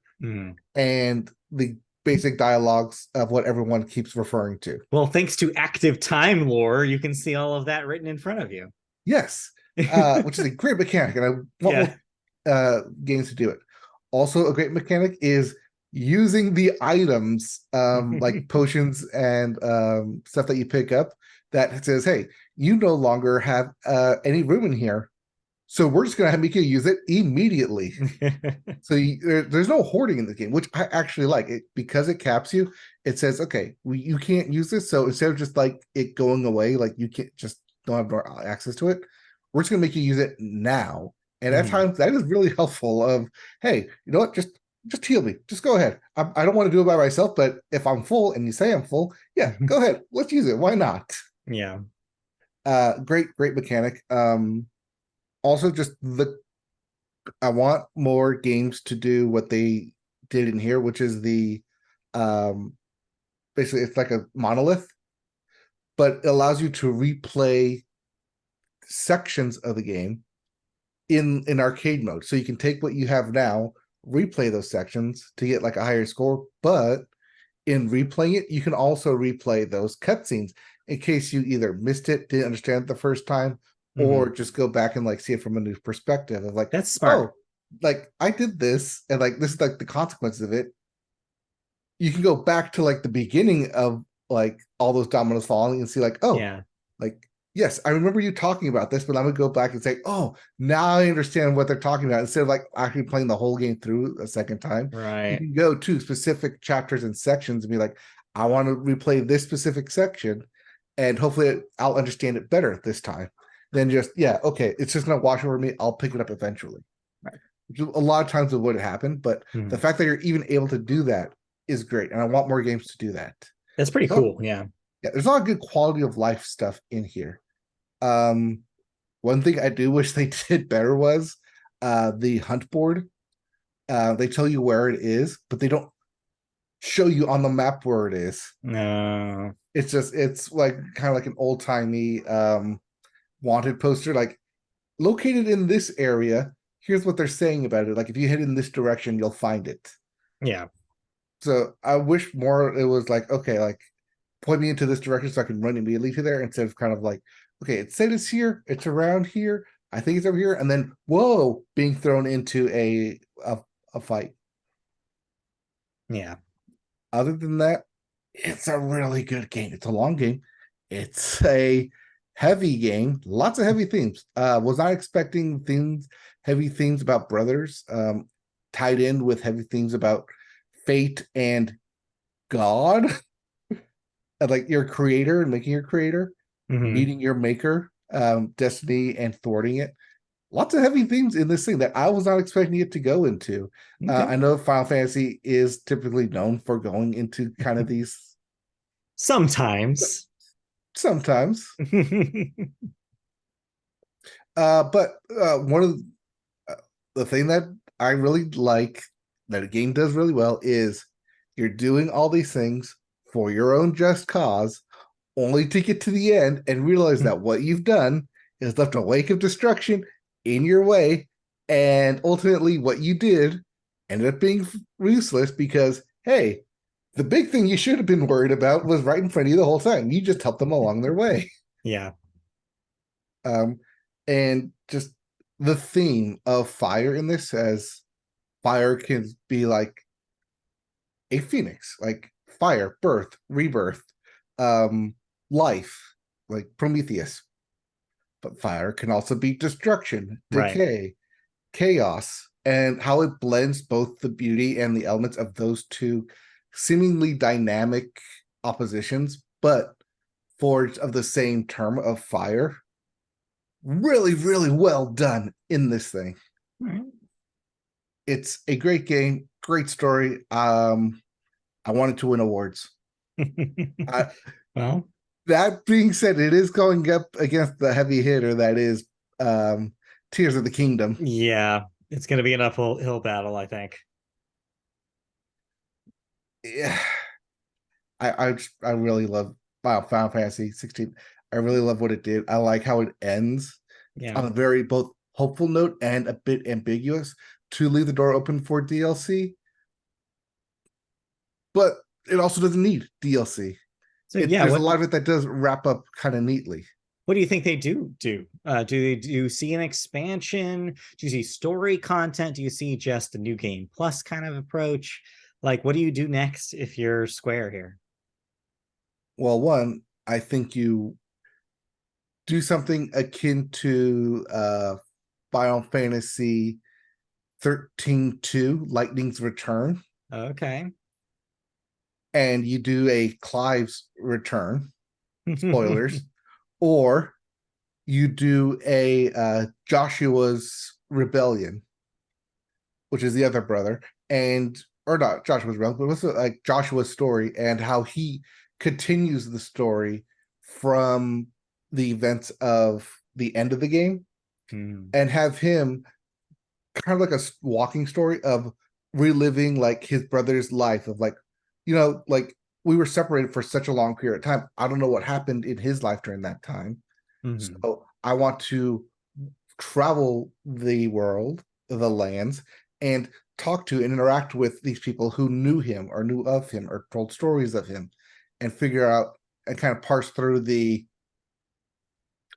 and the basic dialogues of what everyone keeps referring to. Well, thanks to active time lore, you can see all of that written in front of you. Yes. Which is a great mechanic, and I want more games to do it. Also, a great mechanic is using the items, like potions and stuff that you pick up that says, hey, you no longer have any room in here. So we're just going to make you use it immediately. So there's no hoarding in the game, which I actually like it because it caps you. It says, okay, you can't use this. So instead of just like it going away, like you can't just don't have access to it, we're just going to make you use it now. And at times that is really helpful of, hey, you know what? Just heal me. Just go ahead. I don't want to do it by myself, but if I'm full and you say I'm full, yeah, go ahead. Let's use it. Why not? Yeah. Great mechanic. Also just I want more games to do what they did in here, which is the basically it's like a monolith, but it allows you to replay sections of the game in arcade mode. So you can take what you have now, replay those sections to get like a higher score, but in replaying it, you can also replay those cutscenes in case you either missed it, didn't understand it the first time, or just go back and like see it from a new perspective of like, that's smart. Oh, like I did this and like this is like the consequences of it. You can go back to like the beginning of like all those dominoes falling and see like, oh, yeah, like yes, I remember you talking about this, but I'm gonna go back and say, oh, now I understand what they're talking about. Instead of like actually playing the whole game through a second time, right? You can go to specific chapters and sections and be like, I want to replay this specific section, and hopefully I'll understand it better this time. Then just okay, it's just gonna wash over me. I'll pick it up eventually. Right. Which a lot of times it would happen, but the fact that you're even able to do that is great, and I want more games to do that. That's pretty cool. Yeah, there's a lot of good quality of life stuff in here. One thing I do wish they did better was the hunt board. They tell you where it is, but they don't show you on the map where it is. No, it's like kind of like an old timey wanted poster, like located in this area. Here's what they're saying about it. Like if you head in this direction, you'll find it. Yeah. So I wish more. It was like, okay, like point me into this direction so I can run immediately to there instead of kind of like, okay, it said it's here, it's around here, I think it's over here, and then whoa, being thrown into a fight. Yeah. Other than that, it's a really good game. It's a long game. It's a heavy game. Lots of heavy themes. Was not expecting heavy themes about brothers. tied in with heavy themes about fate and God, and like your creator and making your creator, meeting your maker, destiny and thwarting it. Lots of heavy themes in this thing that I was not expecting it to go into. Okay. I know Final Fantasy is typically known for going into kind of these Sometimes. But one of the thing that I really like that a game does really well is you're doing all these things for your own just cause, only to get to the end and realize that what you've done is left a wake of destruction in your way, and ultimately what you did ended up being useless because, hey, the big thing you should have been worried about was right in front of you the whole time. You just helped them along their way. Yeah. And just the theme of fire in this, as fire can be like a phoenix, like fire, birth, rebirth, life, like Prometheus. But fire can also be destruction, decay, chaos, and how it blends both the beauty and the elements of those two seemingly dynamic oppositions, but forged of the same term of fire. Really, really well done in this thing. Right. It's a great game, great story. I wanted to win awards. Well, that being said, it is going up against the heavy hitter that is Tears of the Kingdom. Yeah, it's going to be an uphill battle, I think. Yeah, I really love Final Fantasy 16. I really love what it did. I like how it ends on a very both hopeful note and a bit ambiguous to leave the door open for DLC. But it also doesn't need DLC. So there's a lot of it that does wrap up kind of neatly. What do you think they do? Do you see an expansion? Do you see story content? Do you see just a new game plus kind of approach? Like, what do you do next if you're Square here? Well, one, I think you do something akin to Final Fantasy 13-2, Lightning's Return. Okay. And you do a Clive's Return, spoilers, or you do a Joshua's Rebellion, which is the other brother, or not Joshua's Rebellion, but what's like Joshua's story and how he continues the story from the events of the end of the game, and have him kind of like a walking story of reliving like his brother's life of like, like we were separated for such a long period of time. I don't know what happened in his life during that time. So I want to travel the world, the lands, and talk to and interact with these people who knew him or knew of him or told stories of him, and figure out and kind of parse through the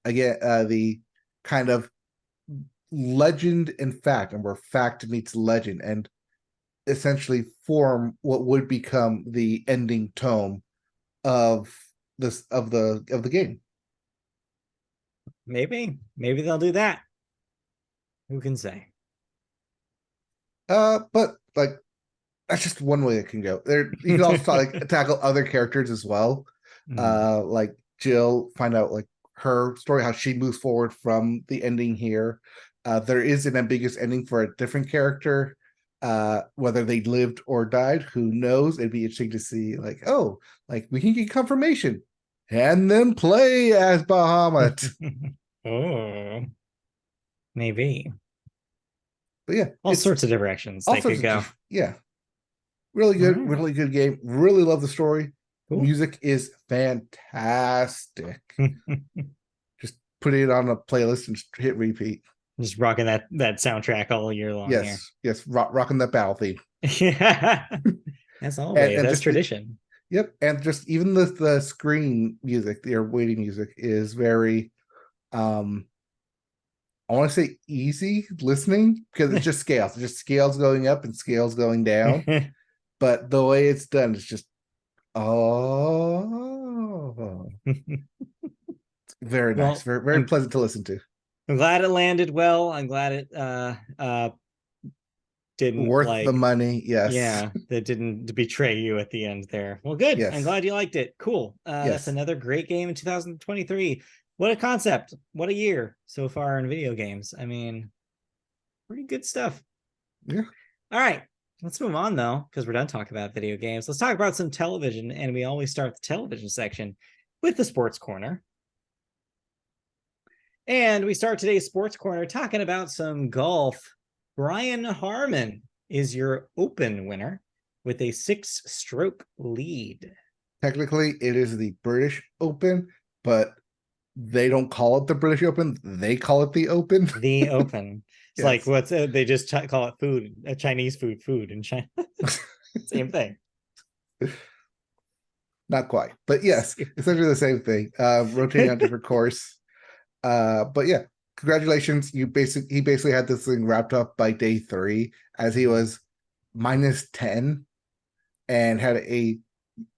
kind of legend and fact, and where fact meets legend, and essentially form what would become the ending tome of the game. Maybe they'll do that. Who can say? But like that's just one way it can go. There you can also tackle other characters as well. Like Jill, find out like her story, how she moves forward from the ending here. There is an ambiguous ending for a different character. Whether they lived or died, who knows? It'd be interesting to see, like, oh, like we can get confirmation and then play as Bahamut. Oh, maybe. But yeah, all sorts of directions they could go. Yeah, really good, really good game. Really love the story. Cool. Music is fantastic. Just put it on a playlist and hit repeat. Just rocking that soundtrack all year long. Yes, rocking that battle theme. Yeah, as always, that's tradition. Yep, and just even the screen music, your waiting music, is very, I want to say easy listening because it just scales. It just scales going up and scales going down. But the way it's done is just, very nice, very pleasant to listen to. I'm glad it landed well. I'm glad it didn't Worth the money, yes. that didn't betray you at the end there. Well, good. Yes. I'm glad you liked it. Cool. Yes. That's another great game in 2023. What a concept. What a year so far in video games. I mean, pretty good stuff. Yeah. All right. Let's move on, though, because we're done talking about video games. Let's talk about some television, and we always start the television section with the Sports Corner. And we start today's Sports Corner talking about some golf. Brian Harman is your Open winner with a 6-stroke lead. Technically, it is the British Open, but they don't call it the British Open. They call it the Open. The Open. It's Yes. like what's they just call it food, Chinese food in China. Same thing. Not quite, but yes, essentially the same thing. Rotating on different course. But yeah, congratulations. He basically had this thing wrapped up by day 3 as he was -10 and had a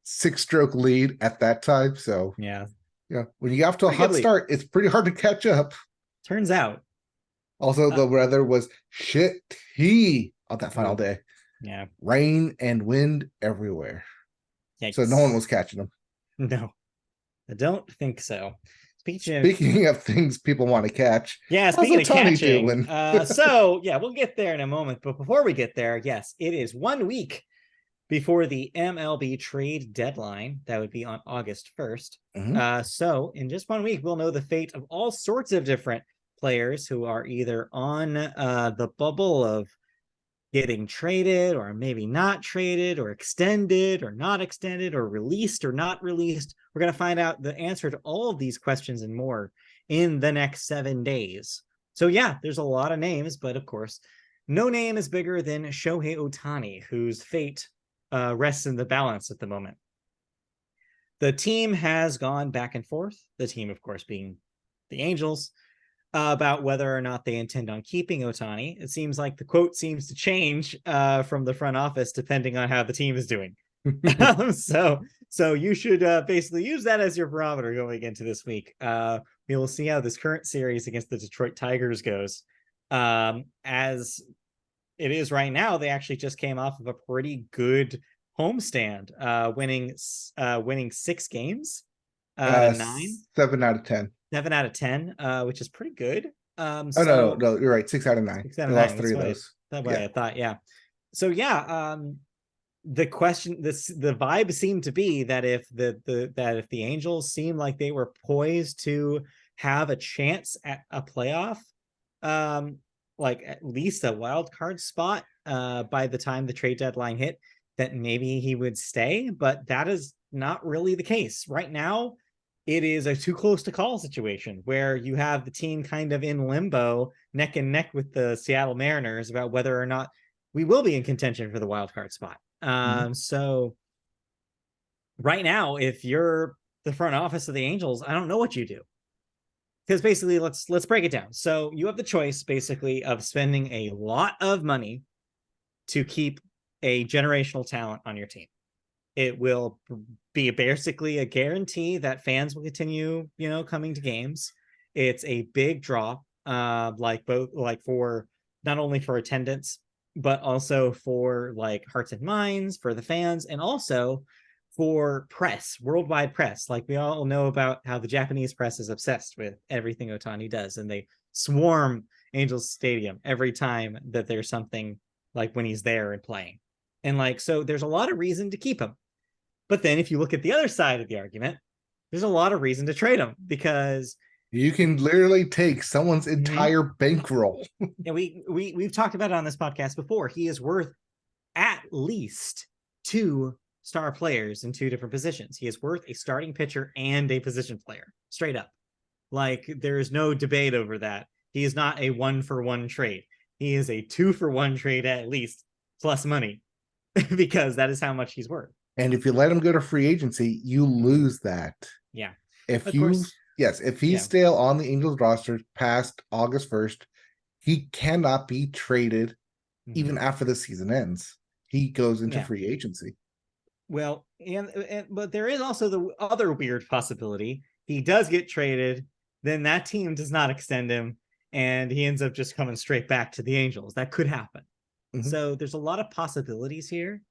6-stroke lead at that time. So yeah, when you get off to a hot start, it's pretty hard to catch up. Turns out. Also, the weather was shitty on that final day. Yeah. Rain and wind everywhere. Yikes. So no one was catching them. No, I don't think so. Speaking of things people want to catch. Yeah, speaking of catching. So, yeah, we'll get there in a moment. But before we get there, yes, it is 1 week before the MLB trade deadline. That would be on August 1st. Mm-hmm. So in just 1 week, we'll know the fate of all sorts of different players who are either on the bubble of getting traded or maybe not traded or extended or not extended or released or not released. We're going to find out the answer to all of these questions and more in the next 7 days. So yeah, there's a lot of names, but of course, no name is bigger than Shohei Ohtani, whose fate rests in the balance at the moment. The team has gone back and forth, the team, of course, being the Angels, about whether or not they intend on keeping Ohtani. It seems like the quote seems to change from the front office depending on how the team is doing. So you should basically use that as your barometer going into this week. We will see how this current series against the Detroit Tigers goes. As it is right now, they actually just came off of a pretty good homestand, winning 6 games out of 9. 7 out of 10. 7 out of 10, which is pretty good. No, you're right. 6 out of 9. 6 out of 9. Lost 3 of those. That way, I thought, yeah. So yeah, the question, the vibe seemed to be that if the Angels seem like they were poised to have a chance at a playoff, like at least a wild card spot, by the time the trade deadline hit, that maybe he would stay. But that is not really the case right now. It is a too close to call situation where you have the team kind of in limbo, neck and neck with the Seattle Mariners about whether or not we will be in contention for the wild card spot. So right now, if you're the front office of the Angels, I don't know what you do. Because basically, let's break it down. So you have the choice basically of spending a lot of money to keep a generational talent on your team. It will be basically a guarantee that fans will continue, coming to games. It's a big draw, for not only for attendance, but also for like hearts and minds for the fans, and also for press, worldwide press. Like we all know about how the Japanese press is obsessed with everything Ohtani does, and they swarm Angels Stadium every time that there's something, like when he's there and playing. And so there's a lot of reason to keep him. But then if you look at the other side of the argument, there's a lot of reason to trade him, because you can literally take someone's entire bankroll. And we've talked about it on this podcast before. He is worth at least 2 star players in 2 different positions. He is worth a starting pitcher and a position player, straight up. Like, there is no debate over that. He is not a 1-for-1 trade. He is a 2-for-1 trade at least, plus money, because that is how much he's worth. And if you let him go to free agency, you lose that. Yeah. If he's still on the Angels roster past August 1st, he cannot be traded even after the season ends. He goes into free agency. Well, but there is also the other weird possibility. He does get traded, then that team does not extend him, and he ends up just coming straight back to the Angels. That could happen. So there's a lot of possibilities here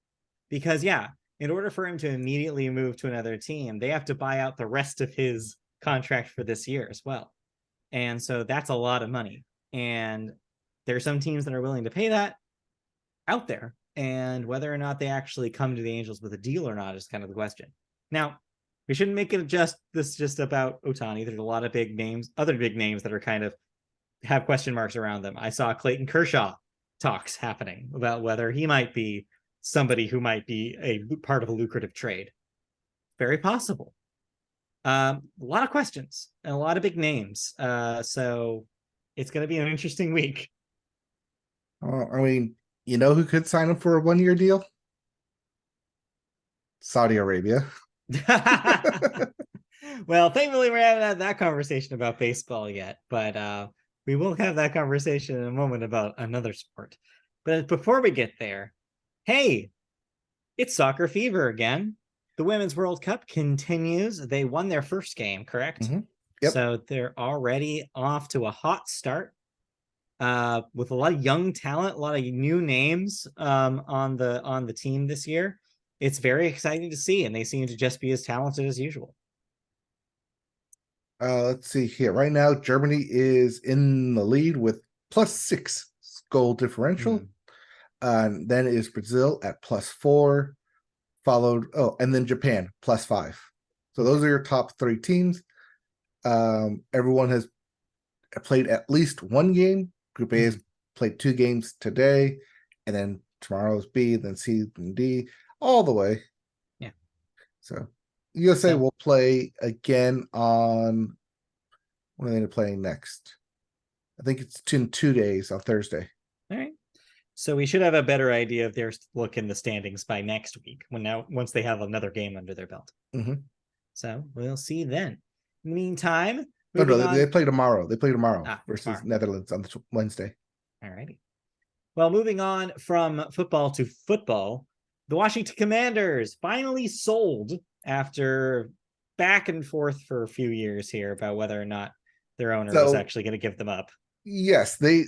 because, yeah, in order for him to immediately move to another team, they have to buy out the rest of his contract for this year as well. And so that's a lot of money. And there are some teams that are willing to pay that out there. And whether or not they actually come to the Angels with a deal or not is kind of the question. Now, we shouldn't make it just about Ohtani. There's a lot of big names, other big names that are kind of have question marks around them. I saw Clayton Kershaw talks happening about whether he might be somebody who might be a part of a lucrative trade. Very possible. A lot of questions and a lot of big names. So it's going to be an interesting week. I mean, you know who could sign up for a 1-year deal? Saudi Arabia. Well, thankfully, we haven't had that conversation about baseball yet, but we will have that conversation in a moment about another sport. But before we get there, hey, it's soccer fever again. The Women's World Cup continues. They won their first game, correct? Yep. So they're already off to a hot start with a lot of young talent, a lot of new names on the team this year. It's very exciting to see, and they seem to just be as talented as usual. Let's see here. Right now, Germany is in the lead with +6 goal differential. And then is Brazil at +4, followed, and then Japan +5. So those are your top 3 teams. Everyone has played at least one game. Group A has played 2 games today, and then tomorrow's B, then C, and D, all the way. Yeah. So USA will play again on, when are they playing next? I think it's in 2 days on Thursday. All right. So we should have a better idea of their look in the standings by next week, once they have another game under their belt. So we'll see then. In the meantime, they play tomorrow. They play tomorrow versus tomorrow. Netherlands on Wednesday. All righty. Well, moving on from football to football, the Washington Commanders finally sold after back and forth for a few years here about whether or not their owner was actually going to give them up. Yes, they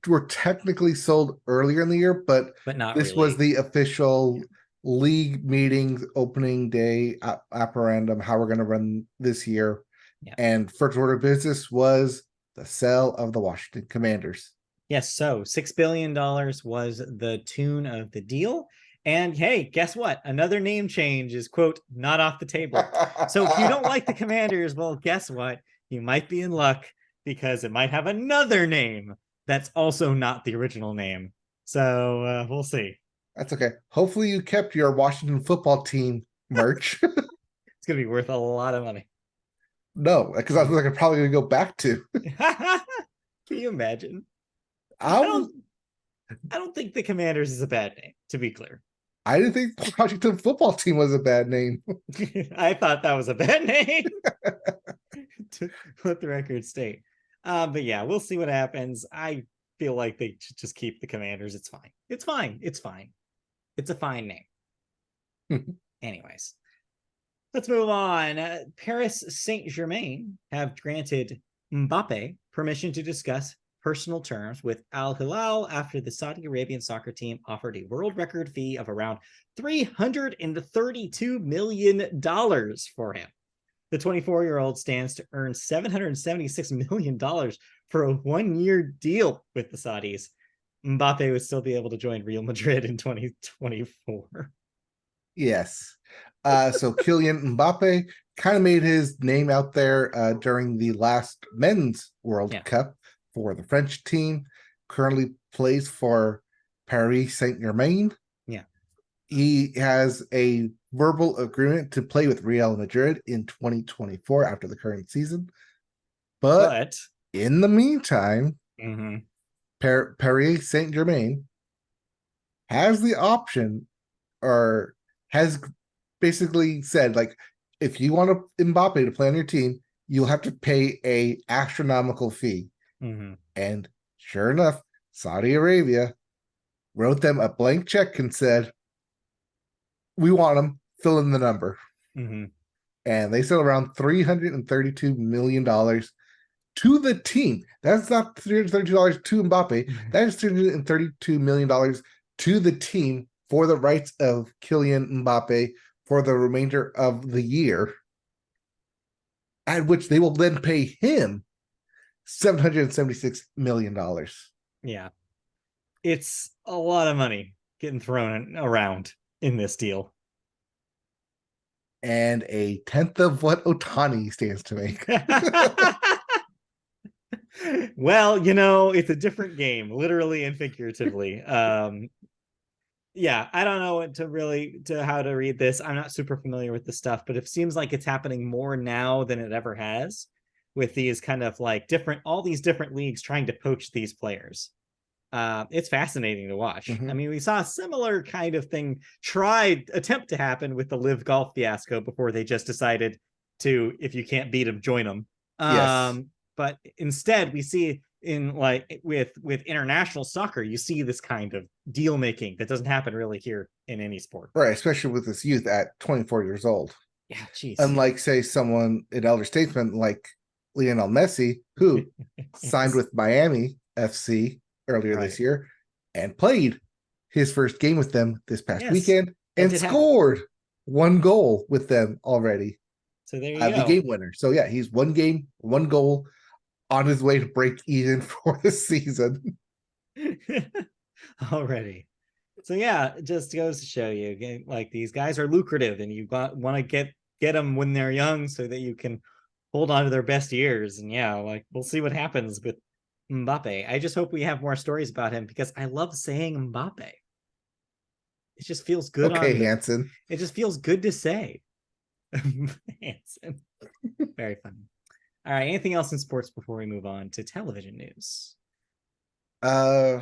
were technically sold earlier in the year, but not this really. was the official league meetings opening day apparandum, how we're going to run this year. And first order of business was the sale of the Washington Commanders. Yes, so $6 billion was the tune of the deal. And hey, guess what? Another name change is, quote, not off the table. So if you don't like the Commanders, well, guess what? You might be in luck, because it might have another name that's also not the original name. So we'll see. That's okay. Hopefully you kept your Washington football team merch. It's going to be worth a lot of money. No, because I was like, I'm probably going to go back to. Can you imagine? I don't think the Commanders is a bad name, to be clear. I didn't think the Washington football team was a bad name. I thought that was a bad name. To let the record state. But yeah, we'll see what happens. I feel like they should just keep the Commanders. It's fine. It's fine. It's fine. It's a fine name. Anyways, let's move on. Paris Saint-Germain have granted Mbappe permission to discuss personal terms with Al Hilal after the Saudi Arabian soccer team offered a world record fee of around $332 million for him. The 24-year-old stands to earn $776 million for a 1-year deal with the Saudis. Mbappe would still be able to join Real Madrid in 2024. Yes. So Kylian Mbappe kind of made his name out there during the last Men's World Cup for the French team. Currently plays for Paris Saint-Germain. Yeah. He has a verbal agreement to play with Real Madrid in 2024 after the current season. But in the meantime, Paris Saint-Germain has the option, or has basically said, like, if you want Mbappe to play on your team, you'll have to pay a astronomical fee. And sure enough, Saudi Arabia wrote them a blank check and said, we want him, fill in the number. And they sell around $332 million to the team. That's not $332 to Mbappe. That is $332 million to the team for the rights of Kylian Mbappe for the remainder of the year, at which they will then pay him $776 million. Yeah. It's a lot of money getting thrown around in this deal. And a tenth of what Otani stands to make. Well, it's a different game, literally and figuratively. Yeah, I don't know how to read this. I'm not super familiar with the stuff, but it seems like it's happening more now than it ever has, with these kind of like all these different leagues trying to poach these players. It's fascinating to watch. Mhm. I mean, we saw a similar kind of thing attempt to happen with the Live Golf fiasco before they just decided to, if you can't beat them, join them. Yes. But instead, we see in like with international soccer, you see this kind of deal making that doesn't happen really here in any sport. Right, especially with this youth at 24 years old. Yeah, geez. Unlike, say, someone, an elder statesman like Lionel Messi, who signed with Miami FC earlier this year and played his first game with them this past weekend and scored one goal with them already. So there you go. The game winner. So yeah, he's one game, one goal on his way to break even for the season. Already. So yeah, it just goes to show you, like, these guys are lucrative, and you want to get them when they're young so that you can hold on to their best years. And yeah, like, we'll see what happens with Mbappe. I just hope we have more stories about him, because I love saying Mbappe. It just feels good. Okay, Hansen. It just feels good to say. Hansen. Very funny. All right, anything else in sports before we move on to television news? No,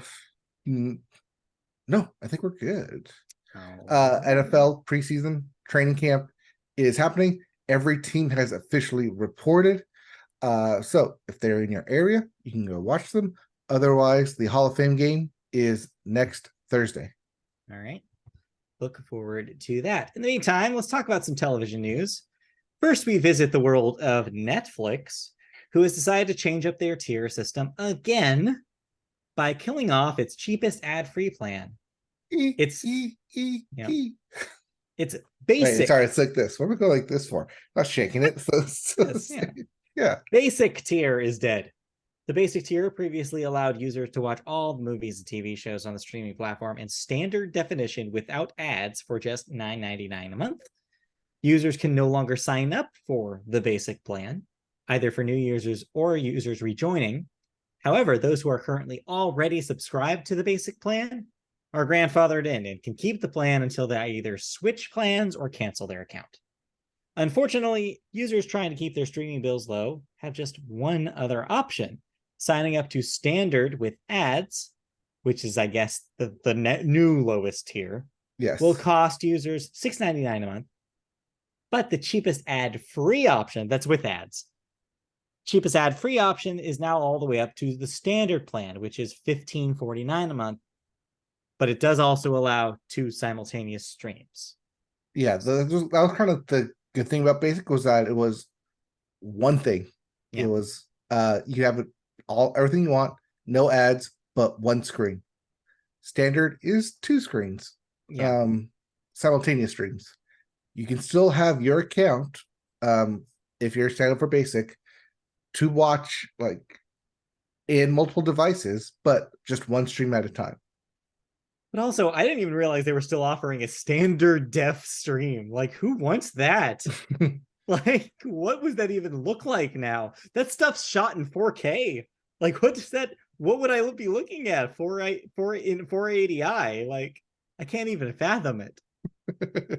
I think we're good. NFL preseason training camp is happening. Every team has officially reported. So if they're in your area, you can go watch them. Otherwise, the Hall of Fame game is next Thursday. All right. Look forward to that. In the meantime, let's talk about some television news. First, we visit the world of Netflix, who has decided to change up their tier system again by killing off its cheapest ad-free plan. It's basic. Wait, sorry, it's like this. What am I going like this for? I'm not shaking it. Yeah. Basic tier is dead. The basic tier previously allowed users to watch all the movies and TV shows on the streaming platform in standard definition without ads for just $9.99 a month. Users can no longer sign up for the basic plan, either for new users or users rejoining. However, those who are currently already subscribed to the basic plan are grandfathered in and can keep the plan until they either switch plans or cancel their account. Unfortunately, users trying to keep their streaming bills low have just one other option: signing up to standard with ads, which is, I guess, the new lowest tier. Yes. Will cost users $6.99 a month. But the cheapest ad-free option, that's with ads, cheapest ad-free option is now all the way up to the standard plan, which is $15.49 a month. But it does also allow 2 simultaneous streams. Yeah, that was kind of the good thing about basic, was that it was one thing. Yeah. It was you have everything you want, no ads, but one screen. Standard is 2 screens. Yeah. Simultaneous streams. You can still have your account, if you're signed up for basic, to watch like in multiple devices, but just one stream at a time. But also, I didn't even realize they were still offering a standard def stream. Like, who wants that? Like, what would that even look like now? That stuff's shot in 4K. Like, what would I be looking at? 480i? Like, I can't even fathom it.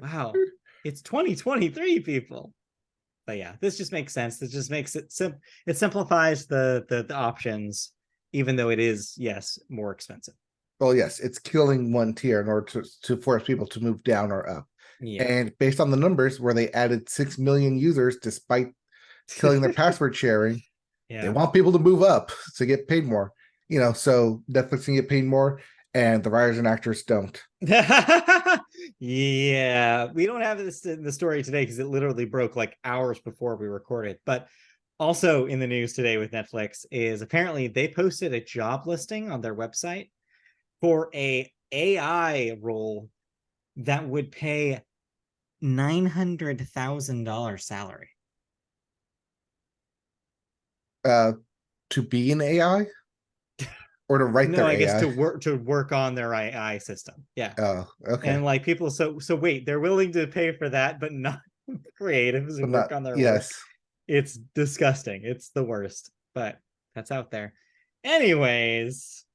Wow. It's 2023, people. But yeah, this just makes sense. This just makes it it simplifies the options, even though it is, yes, more expensive. Well, yes, it's killing one tier in order to force people to move down or up. Yeah. And based on the numbers, where they added 6 million users despite killing their password sharing, they want people to move up to get paid more. So Netflix can get paid more, and the writers and actors don't. Yeah, we don't have this in the story today because it literally broke like hours before we recorded. But also in the news today with Netflix is apparently they posted a job listing on their website for a AI role that would pay $900,000 salary. To be an AI or to write No, their I guess AI? to work on their AI system. Yeah. Oh, okay. And like people, so wait, they're willing to pay for that, but not creatives who But work not, on their work. yes. It's disgusting. It's the worst, but that's out there. Anyways,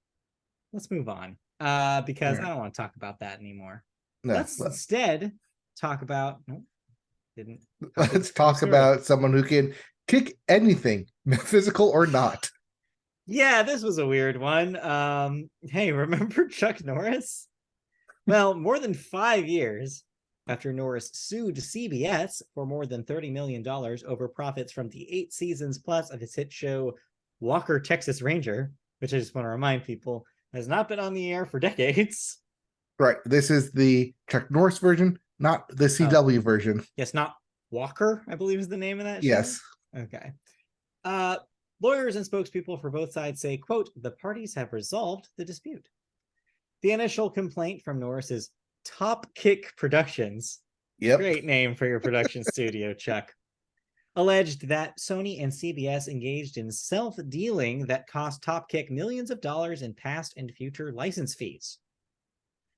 let's move on. All Because I right. don't want to talk about that anymore. No, Let's instead talk about nope, didn't copy the let's full talk story. about someone who can kick anything, physical or not. Yeah, this was a weird one. Hey, remember Chuck Norris? Well, more than 5 years after Norris sued CBS for more than $30 million over profits from the 8 seasons plus of his hit show Walker, Texas Ranger, which I just want to remind people has not been on the air for decades. Right. This is the Chuck Norris version, not the Oh, CW version. yes, not Walker, I believe is the name of that show. Yes. Okay. Uh, Lawyers and spokespeople for both sides say, quote, the parties have resolved the dispute. The initial complaint from Norris is Top Kick Productions. Yep. Great name for your production studio, Chuck. Alleged that Sony and CBS engaged in self-dealing that cost Top Kick millions of dollars in past and future license fees.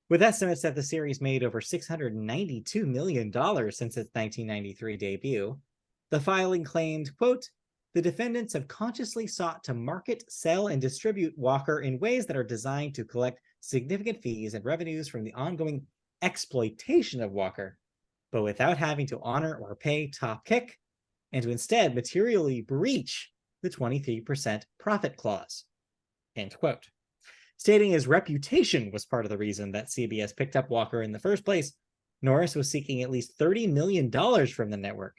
With estimates that the series made over $692 million since its 1993 debut, the filing claimed, quote, the defendants have consciously sought to market, sell, and distribute Walker in ways that are designed to collect significant fees and revenues from the ongoing exploitation of Walker, but without having to honor or pay Top Kick, and to instead materially breach the 23% profit clause, end quote. Stating his reputation was part of the reason that CBS picked up Walker in the first place, Norris was seeking at least $30 million from the network,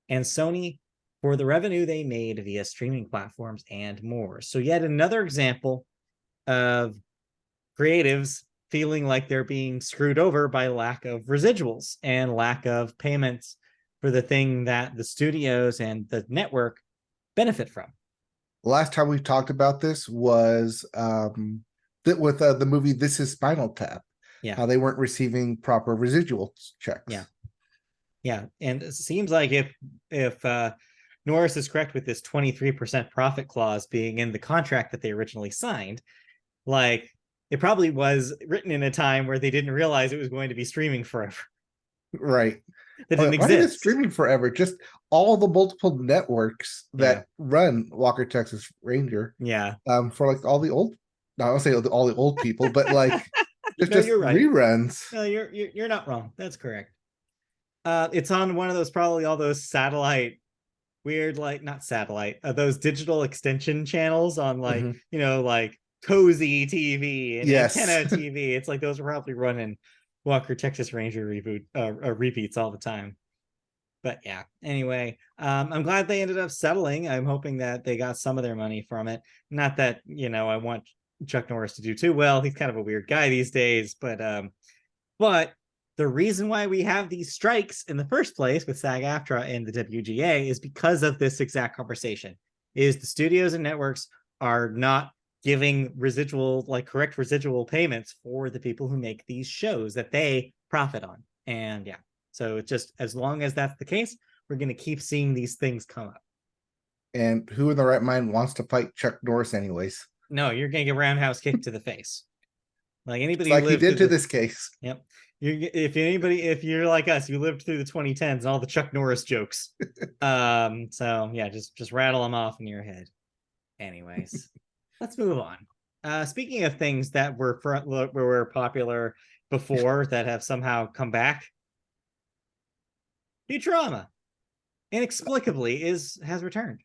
and Sony for the revenue they made via streaming platforms and more. So yet another example of creatives feeling like they're being screwed over by lack of residuals and lack of payments for the thing that the studios and the network benefit from. Last time we talked about this was with the movie This Is Spinal Tap. Yeah. How they weren't receiving proper residual checks. Yeah. Yeah. And it seems like if Norris is correct with this 23% profit clause being in the contract that they originally signed, like it probably was written in a time where they didn't realize it was going to be streaming forever. Right. That didn't Why is it exist. streaming forever? Just all the multiple networks that run Walker, Texas Ranger. Yeah. For like all the old, no, I don't say all the old people, but like No, just you're right. reruns. No, you're not wrong. That's correct. It's on one of those, probably all those satellite weird, like not satellite, those digital extension channels on like, like Cozy TV and Antenna TV. It's like those are probably running Walker Texas Ranger repeats all the time. But yeah, anyway, I'm glad they ended up settling. I'm hoping that they got some of their money from it. Not that, I want Chuck Norris to do too well. He's kind of a weird guy these days, but the reason why we have these strikes in the first place with SAG-AFTRA and the WGA is because of this exact conversation. Is the studios and networks are not giving correct residual payments for the people who make these shows that they profit on. And yeah, so it's just, as long as that's the case, we're going to keep seeing these things come up. And who in the right mind wants to fight Chuck Norris anyways? No, you're going to get roundhouse kicked to the face. Like anybody like he did to this case. Yep. If you're like us, you lived through the 2010s and all the Chuck Norris jokes. So yeah, just rattle them off in your head. Anyways, let's move on. Speaking of things that were popular before that have somehow come back, Futurama inexplicably has returned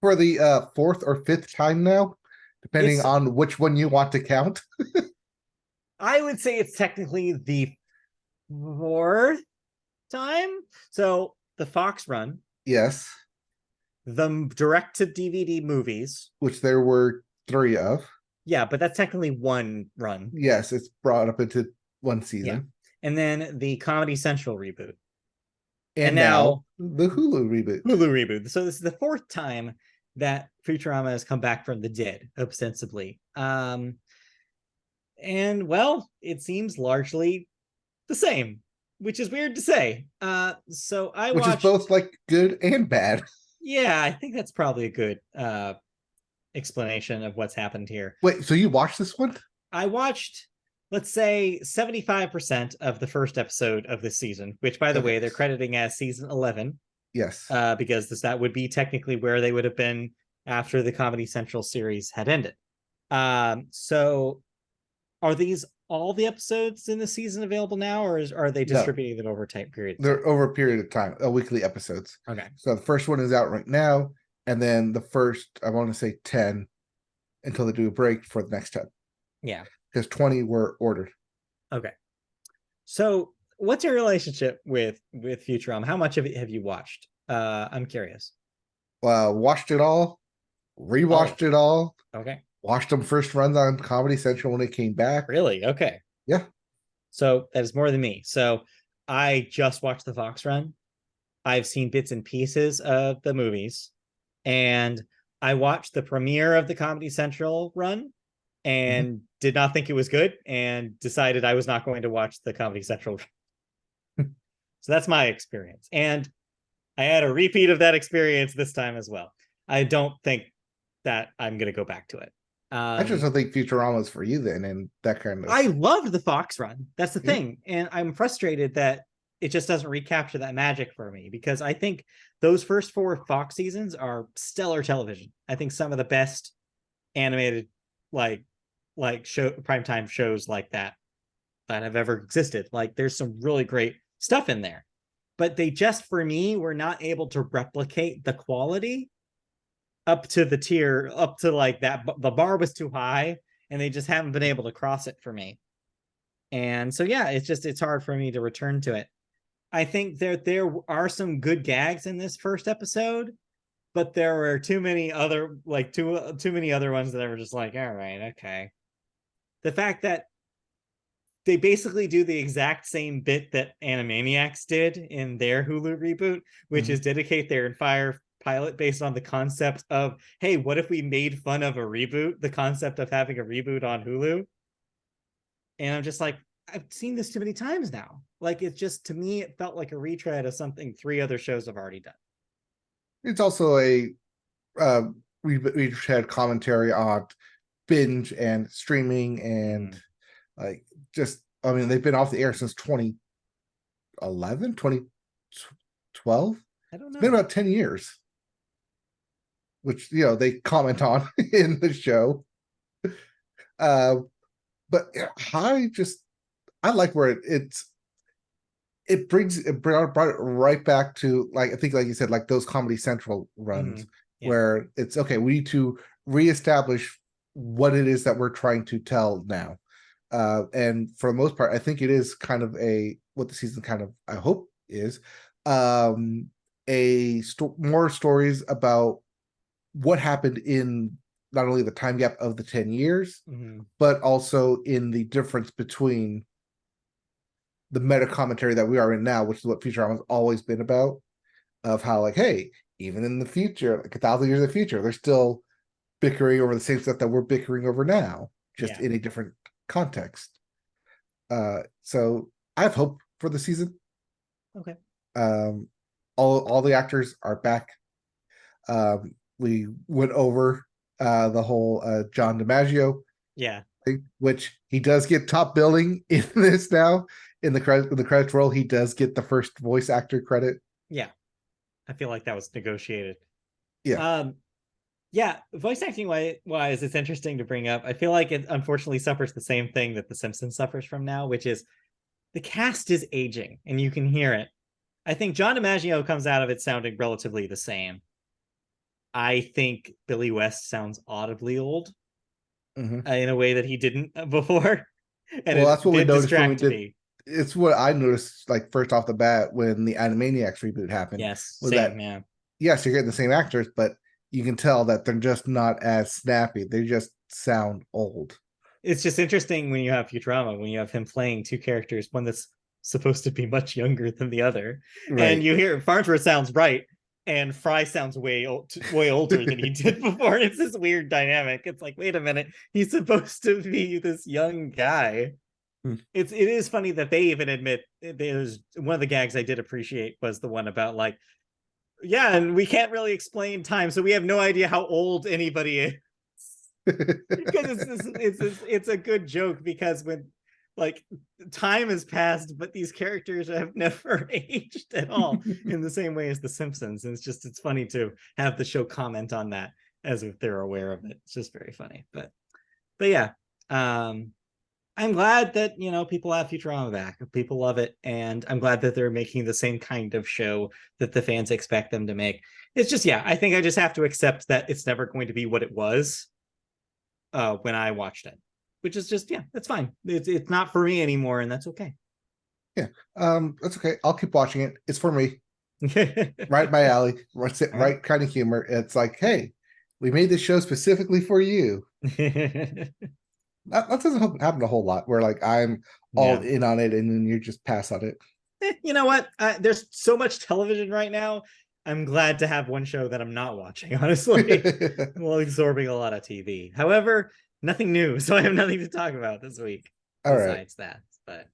for the fourth or fifth time now, depending on which one you want to count. I would say it's technically the fourth time. So the Fox run. Yes. The direct-to-DVD movies. Which there were 3 of. Yeah, but that's technically one run. Yes, it's brought up into one season. Yeah. And then the Comedy Central reboot. And now the Hulu reboot. So this is the fourth time that Futurama has come back from the dead, ostensibly. And well, it seems largely the same, which is weird to say. So I Which is watched. both like good and bad. Yeah, I think that's probably a good explanation of what's happened here. Wait, so you watched this one? I watched, let's say, 75% of the first episode of this season, which, by the Okay. way, they're crediting as season 11, Yes. because that would be technically where they would have been after the Comedy Central series had ended. So are these all the episodes in the season available now, or are they No. distributing them over time period? They're over a period of time, weekly episodes. Okay. So the first one is out right now, and then the first, I want to say 10 until they do a break for the next 10. Yeah. Because 20 were ordered. Okay. So what's your relationship with Futurama? How much of it have you watched? I'm curious. Watched it all, rewatched it all, Okay. watched them first runs on Comedy Central when it came back. Really? Okay. Yeah. So that is more than me. So I just watched the Fox run. I've seen bits and pieces of the movies, and I watched the premiere of the Comedy Central run and did not think it was good and decided I was not going to watch the Comedy Central. So that's my experience. And I had a repeat of that experience this time as well. I don't think that I'm going to go back to it. I just don't think Futurama is for you then, and that kind of. I loved the Fox run. That's the Yeah. thing. And I'm frustrated that it just doesn't recapture that magic for me, because I think those first 4 Fox seasons are stellar television. I think some of the best animated like show primetime shows like that have ever existed. Like there's some really great stuff in there, but they just, for me, were not able to replicate the quality up to the tier, up to like that. The bar was too high, and they just haven't been able to cross it for me. And so, yeah, it's hard for me to return to it. I think there are some good gags in this first episode, but there were too many other too many other ones that I were just like, all right, okay. The fact that they basically do the exact same bit that Animaniacs did in their Hulu reboot, which is dedicate their entire pilot based on the concept of, hey, what if we made fun of a reboot, the concept of having a reboot on Hulu? And I'm just like, I've seen this too many times now. Like, it's just, to me, it felt like a retread of something 3 other shows have already done. It's also a we had commentary on binge and streaming and like just, I mean, they've been off the air since 2011, 2012. I don't know. It's been about 10 years, which, they comment on in the show. But I like where it brought it right back to, like, I think, like you said, like those Comedy Central runs where it's okay, we need to reestablish what it is that we're trying to tell now. And for the most part, I think it is kind of what the season kind of, I hope, is more stories about what happened in not only the time gap of the 10 years, but also in the difference between the meta commentary that we are in now, which is what Futurama has always been about, of how, like, hey, even in the future, like 1,000 years in the future, they're still bickering over the same stuff that we're bickering over now, just in a different context. So I have hope for the season. Okay. All the actors are back. We went over the whole John DiMaggio thing, which he does get top billing in this now. In the credits roll, he does get the first voice actor credit. Yeah, I feel like that was negotiated. Yeah. Voice acting wise, it's interesting to bring up. I feel like it unfortunately suffers the same thing that The Simpsons suffers from now, which is the cast is aging, and you can hear it. I think John DiMaggio comes out of it sounding relatively the same. I think Billy West sounds audibly old in a way that he didn't before. And that's what we noticed when we did. Me. It's what I noticed, like, first off the bat when the Animaniacs reboot happened. Yes, yes, you're getting the same actors, but you can tell that they're just not as snappy. They just sound old. It's just interesting when you have Futurama, when you have him playing 2 characters, one that's supposed to be much younger than the other. Right. And you hear Farnsworth sounds right. and Fry sounds way older than he did before. It's this weird dynamic. It's like, wait a minute, he's supposed to be this young guy. It is funny that they even admit, there's one of the gags I did appreciate was the one about like, yeah, and we can't really explain time, so we have no idea how old anybody is. Because it's a good joke, because when like time has passed, but these characters have never aged at all in the same way as The Simpsons. And it's funny to have the show comment on that as if they're aware of it. It's just very funny. But yeah, I'm glad that, people have Futurama back. People love it. And I'm glad that they're making the same kind of show that the fans expect them to make. It's just, I think I just have to accept that it's never going to be what it was when I watched it, which is just, that's fine. It's not for me anymore, and that's okay. Yeah, that's okay. I'll keep watching it. It's for me. Right my alley. Right kind of humor. It's like, hey, we made this show specifically for you. That doesn't happen a whole lot, where like I'm all in on it and then you just pass on it. You know what? There's so much television right now. I'm glad to have one show that I'm not watching, honestly, while absorbing a lot of TV. However, nothing new, so I have nothing to talk about this week besides that. But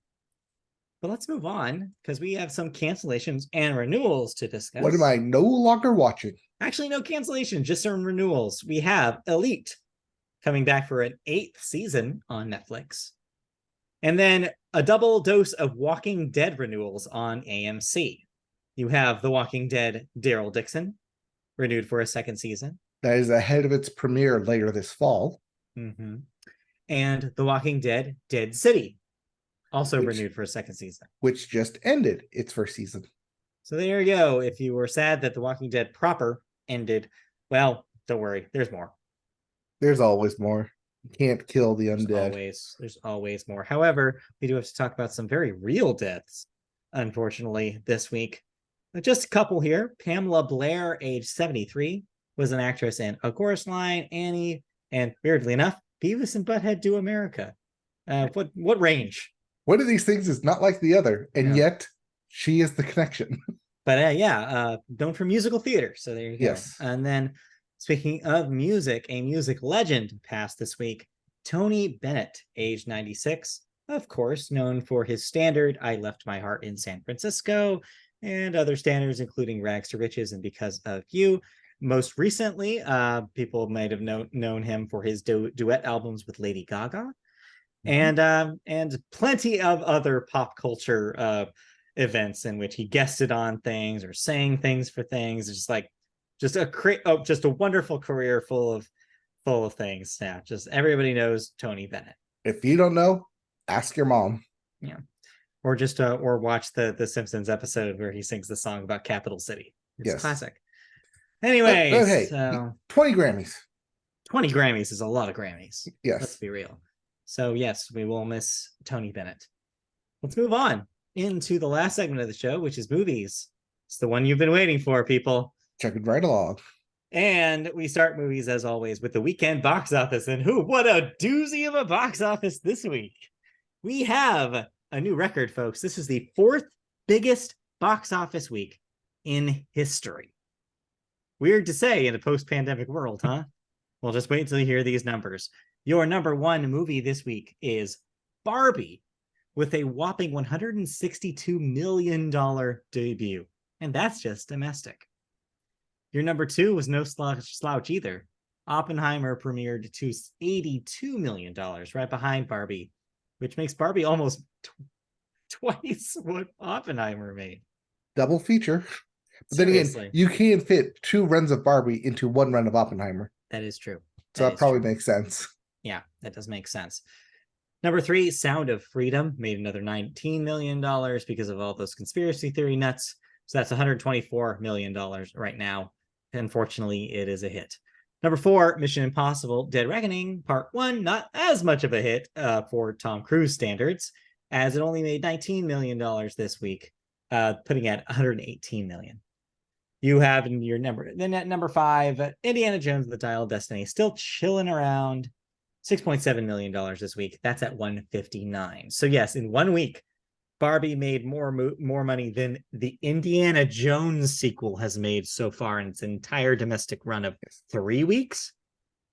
let's move on, because we have some cancellations and renewals to discuss. What am I no longer watching? Actually, no cancellations, just some renewals. We have Elite coming back for an 8th season on Netflix. And then a double dose of Walking Dead renewals on AMC. You have The Walking Dead Daryl Dixon, renewed for a 2nd season. That is ahead of its premiere later this fall. Mm-hmm. And The Walking Dead Dead City, also renewed for a 2nd season. Which just ended its 1st season. So there you go. If you were sad that The Walking Dead proper ended, well, don't worry, there's more. There's always more. You can't kill the undead. There's always more. However, we do have to talk about some very real deaths, unfortunately, this week. Just a couple here. Pamela Blair, age 73, was an actress in A Chorus Line, Annie, and weirdly enough, Beavis and Butthead Do America. What range? One of these things is not like the other, and yet she is the connection. But known for musical theater, so there you go. Yes. And then, speaking of music, a music legend passed this week. Tony Bennett, age 96, of course, known for his standard I Left My Heart in San Francisco, and other standards, including Rags to Riches and Because of You. Most recently, people might have known him for his duet albums with Lady Gaga, and plenty of other pop culture events in which he guested on things or sang things for things. It's just a wonderful career full of things. Yeah, just everybody knows Tony Bennett. If you don't know, ask your mom. Yeah, or just or watch the Simpsons episode where he sings the song about Capital City. It's classic. Anyway, hey, 20 Grammys. 20 Grammys is a lot of Grammys. Yes, let's be real. So yes, we will miss Tony Bennett. Let's move on into the last segment of the show, which is movies. It's the one you've been waiting for, people. Checking right along. And we start movies, as always, with the weekend box office. And what a doozy of a box office this week. We have a new record, folks. This is the 4th biggest box office week in history. Weird to say in a post-pandemic world, huh? Well, just wait until you hear these numbers. Your number 1 movie this week is Barbie, with a whopping $162 million debut. And that's just domestic. Your number 2 was no slouch either. Oppenheimer premiered to $82 million, right behind Barbie, which makes Barbie almost twice what Oppenheimer made. Double feature. But then again, you can fit 2 runs of Barbie into 1 run of Oppenheimer. That is true. So that probably makes sense. Yeah, that does make sense. Number 3, Sound of Freedom, made another $19 million because of all those conspiracy theory nuts. So that's $124 million right now. Unfortunately, it is a hit. Number 4, Mission Impossible Dead Reckoning Part 1, not as much of a hit for Tom Cruise standards, as it only made $19 million this week, putting at $118 million. You have in your number 5, Indiana Jones and the Dial of Destiny, still chilling around $6.7 million this week. That's at $159. So yes, in 1 week, Barbie made more money than the Indiana Jones sequel has made so far in its entire domestic run of 3 weeks.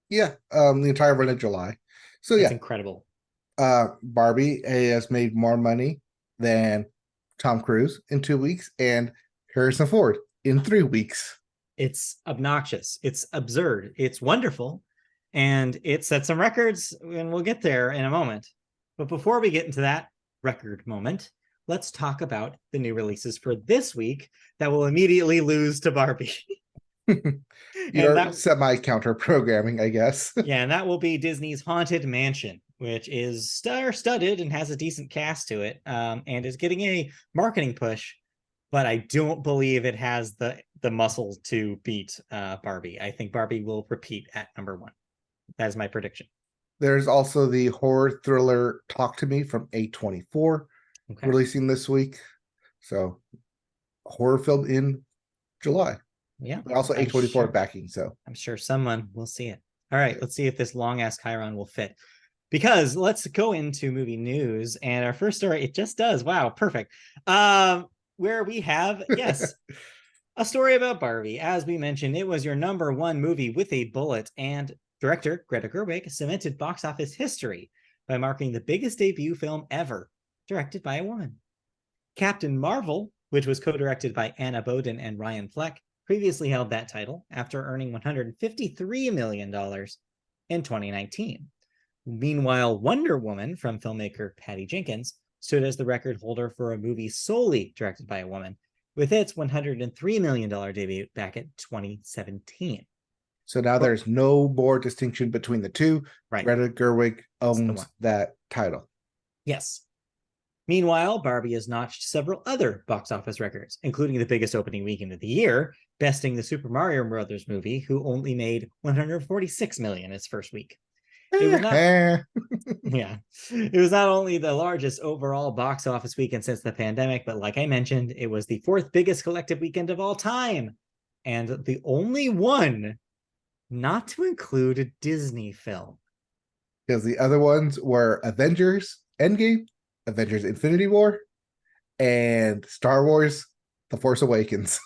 Yeah, the entire run of July. So That's yeah, incredible. Barbie has made more money than Tom Cruise in 2 weeks and Harrison Ford in 3 weeks. It's obnoxious. It's absurd. It's wonderful. And it set some records, and we'll get there in a moment. But before we get into that record moment, let's talk about the new releases for this week that will immediately lose to Barbie. You're semi-counter programming, I guess. Yeah, and that will be Disney's Haunted Mansion, which is star-studded and has a decent cast to it, and is getting a marketing push, but I don't believe it has the muscle to beat Barbie. I think Barbie will repeat at number 1. That is my prediction. There's also the horror thriller Talk to Me from A24 releasing this week. So horror film in July. Yeah. But also A24 backing. So I'm sure someone will see it. All right, let's see if this long ass Chiron will fit. Because let's go into movie news. And our first story, it just does. Wow, perfect. Where we have, yes, a story about Barbie. As we mentioned, it was your number 1 movie with a bullet, and director Greta Gerwig cemented box office history by marking the biggest debut film ever, directed by a woman. Captain Marvel, which was co-directed by Anna Boden and Ryan Fleck, previously held that title after earning $153 million in 2019. Meanwhile, Wonder Woman from filmmaker Patty Jenkins stood as the record holder for a movie solely directed by a woman, with its $103 million debut back in 2017. So now there's no more distinction between the two. Right. Greta Gerwig owns that title. Yes. Meanwhile, Barbie has notched several other box office records, including the biggest opening weekend of the year, besting the Super Mario Brothers movie, who only made $146 million its first week. It was not, yeah, it was not only the largest overall box office weekend since the pandemic, but like I mentioned, it was the 4th biggest collective weekend of all time, and the only one not to include a Disney film. Because the other ones were Avengers Endgame, Avengers Infinity War, and Star Wars The Force Awakens.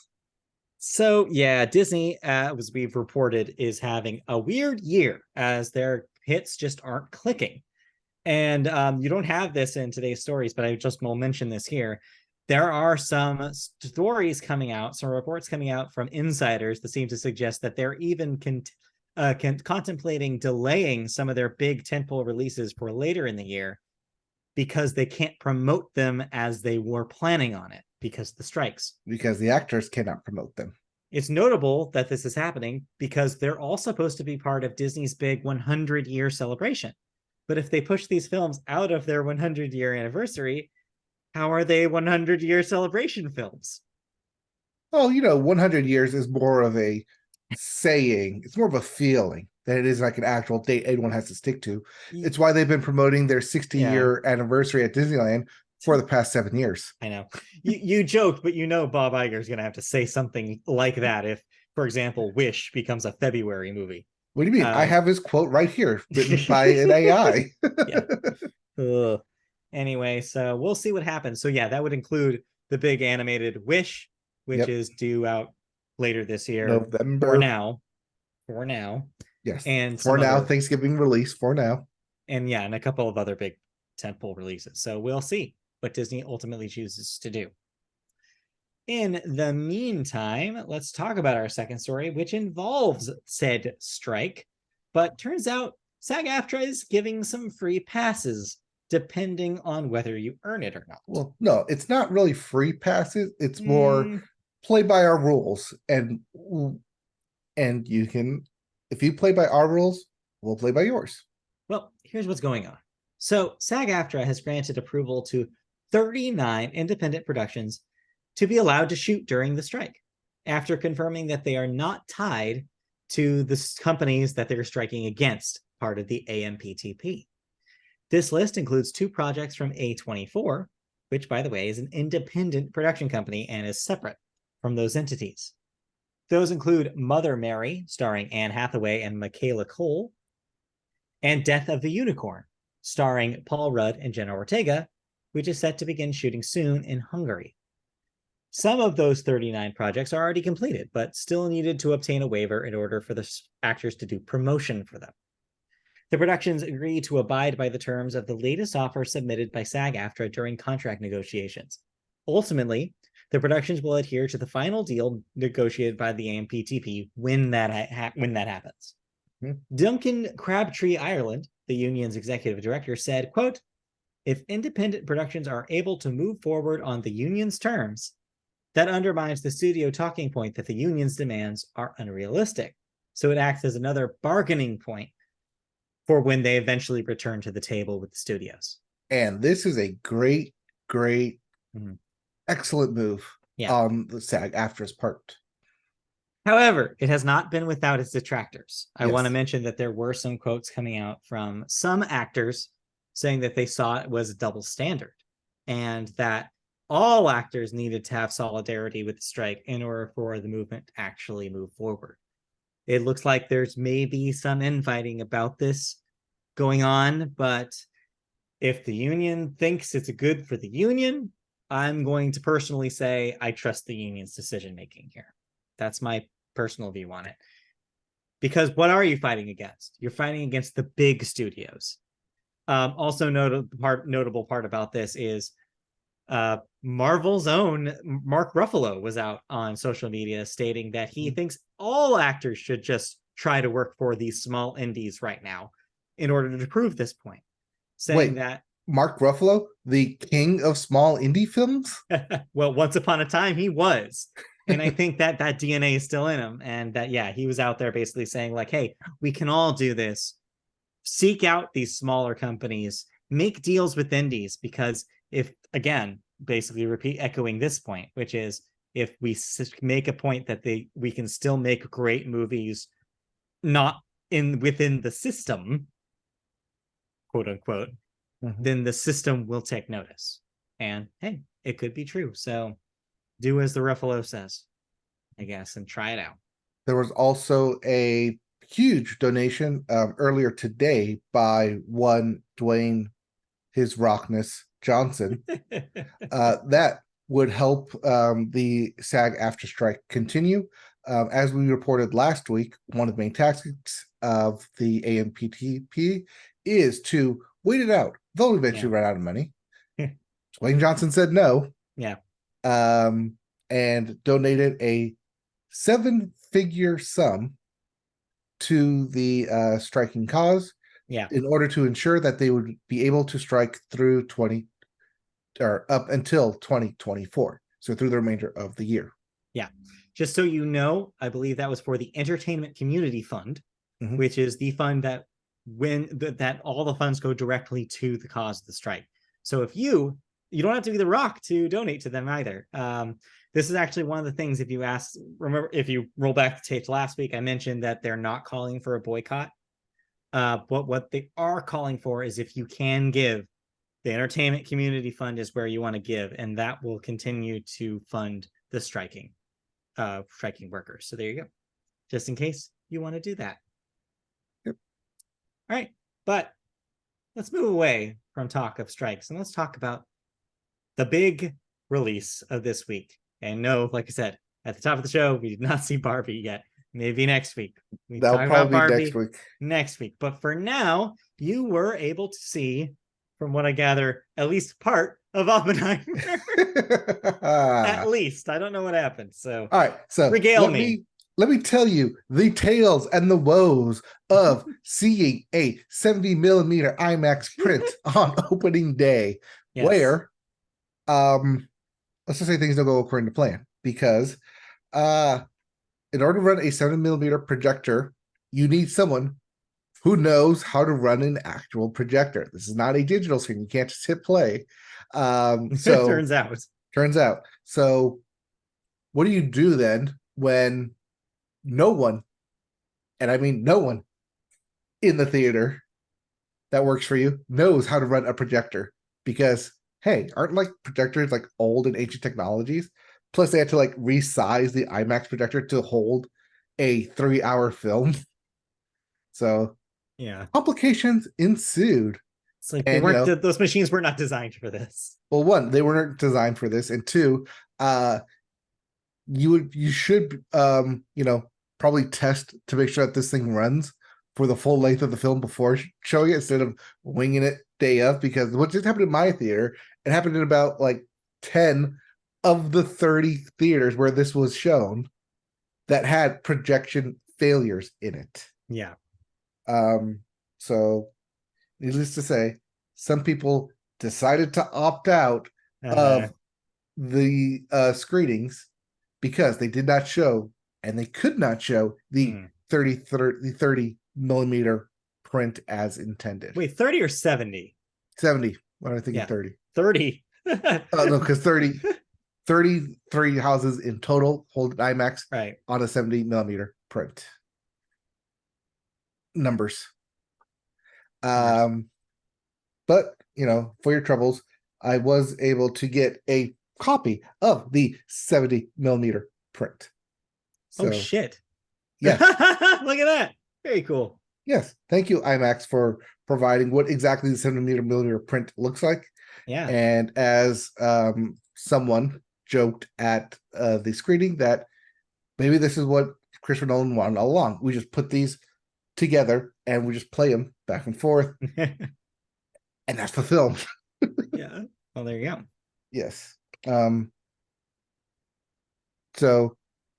So yeah, Disney, as we've reported, is having a weird year as their hits just aren't clicking. And you don't have this in today's stories, but I just will mention this here. There are some stories coming out, some reports coming out from insiders that seem to suggest that they're even contemplating delaying some of their big tentpole releases for later in the year because they can't promote them as they were planning on it because of the strikes. Because the actors cannot promote them. It's notable that this is happening because they're all supposed to be part of Disney's big 100-year celebration. But if they push these films out of their 100-year anniversary, how are they 100-year celebration films? Oh, 100 years is more of a saying. It's more of a feeling than it is like an actual date anyone has to stick to. It's why they've been promoting their 60-year anniversary at Disneyland for the past 7 years. I know. You joke, but Bob Iger is going to have to say something like that if, for example, Wish becomes a February movie. What do you mean? I have his quote right here, written by an AI. Anyway, so we'll see what happens. So yeah, that would include the big animated Wish, which is due out later this year. November. For now. Yes. And for now, Thanksgiving release for now. And yeah, and a couple of other big tentpole releases. So we'll see what Disney ultimately chooses to do. In the meantime, let's talk about our second story, which involves said strike, but turns out SAG-AFTRA is giving some free passes depending on whether you earn it or not. Well, no, it's not really free passes. It's more play by our rules, and you can, if you play by our rules, we'll play by yours. Well, here's what's going on. So SAG-AFTRA has granted approval to 39 independent productions to be allowed to shoot during the strike, after confirming that they are not tied to the companies that they're striking against, part of the AMPTP. This list includes 2 projects from A24, which, by the way, is an independent production company and is separate from those entities. Those include Mother Mary, starring Anne Hathaway and Michaela Cole, and Death of the Unicorn, starring Paul Rudd and Jenna Ortega, which is set to begin shooting soon in Hungary. Some of those 39 projects are already completed, but still needed to obtain a waiver in order for the actors to do promotion for them. The productions agreed to abide by the terms of the latest offer submitted by SAG-AFTRA during contract negotiations. Ultimately, the productions will adhere to the final deal negotiated by the AMPTP when that happens. Duncan Crabtree Ireland, the union's executive director, said, quote, "If independent productions are able to move forward on the union's terms, that undermines the studio talking point that the union's demands are unrealistic. So it acts as another bargaining point for when they eventually return to the table with the studios." And this is a great, excellent move on the SAG-AFTRA's part. However, it has not been without its detractors. I want to mention that there were some quotes coming out from some actors saying that they saw it was a double standard and that all actors needed to have solidarity with the strike in order for the movement to actually move forward. It looks like there's maybe some infighting about this going on, but if the union thinks it's good for the union, I'm going to personally say I trust the union's decision-making here. That's my personal view on it. Because what are you fighting against? You're fighting against the big studios. Also notable part about this is Marvel's own Mark Ruffalo was out on social media stating that he thinks all actors should just try to work for these small indies right now in order to prove this point. Saying that Mark Ruffalo, the king of small indie films? Well, once upon a time he was. And I think that DNA is still in him. And that, yeah, he was out there basically saying like, hey, we can all do this. Seek out these smaller companies, make deals with indies, because if, again, basically echoing this point, which is if we make a point that we can still make great movies not within the system, quote unquote, then the system will take notice. And hey, it could be true. So do as the Ruffalo says, I guess, and try it out. There was also a huge donation earlier today by one Dwayne his Rockness Johnson that would help the SAG-AFTRA strike continue. As we reported last week, one of the main tactics of the AMPTP is to wait it out. They'll eventually run out of money. Dwayne Johnson said no. And donated a 7-figure sum to the striking cause in order to ensure that they would be able to strike through up until 2024. So through the remainder of the year. Yeah. Just so you know, I believe that was for the Entertainment Community Fund, which is the fund that that all the funds go directly to the cause of the strike. So if you don't have to be The Rock to donate to them either. This is actually one of the things, if you roll back the tapes last week, I mentioned that they're not calling for a boycott. But what they are calling for is if you can give, the Entertainment Community Fund is where you want to give, and that will continue to fund the striking workers. So there you go. Just in case you want to do that. Yep. All right. But let's move away from talk of strikes and let's talk about the big release of this week. And no, like I said, at the top of the show, we did not see Barbie yet. Maybe next week. We That'll talk probably about be Barbie next week. But for now, you were able to see, from what I gather, at least part of Oppenheimer. At least. I don't know what happened. So, all right. So regale me. Let me tell you the tales and the woes of seeing a 70mm IMAX print on opening day, where let's just say things don't go according to plan, because in order to run a 7mm projector, you need someone who knows how to run an actual projector. This is not a digital screen. You can't just hit play. So turns out. So what do you do then when no one, and I mean no one in the theater that works for you knows how to run a projector? Because hey, aren't like projectors like old and ancient technologies? Plus they had to like resize the IMAX projector to hold a 3-hour film. So complications ensued. It's like they And weren't those machines were not designed for this. well, one, they weren't designed for this, and two, you should probably test to make sure that this thing runs for the full length of the film before showing it instead of winging it day of, because what just happened in my theater, it happened in about like 10 of the 30 theaters where this was shown that had projection failures in it. Yeah. So needless to say, some people decided to opt out of the screenings because they did not show, and they could not show the 30 millimeter print as intended. Wait, 30 or 70? 70. What am I thinking? 30. 30. No, because 33 houses in total hold IMAX right on a 70 millimeter print. Numbers. But for your troubles, I was able to get a copy of the 70 millimeter print. So, oh shit. Yeah. Look at that. Very cool. Yes. Thank you, IMAX, for providing what exactly the 70 millimeter print looks like. Yeah. And as someone joked at the screening that maybe this is what Christopher Nolan wanted all along. We just put these together and we just play them back and forth. And that's the film. Yeah. Well, there you go. Yes. So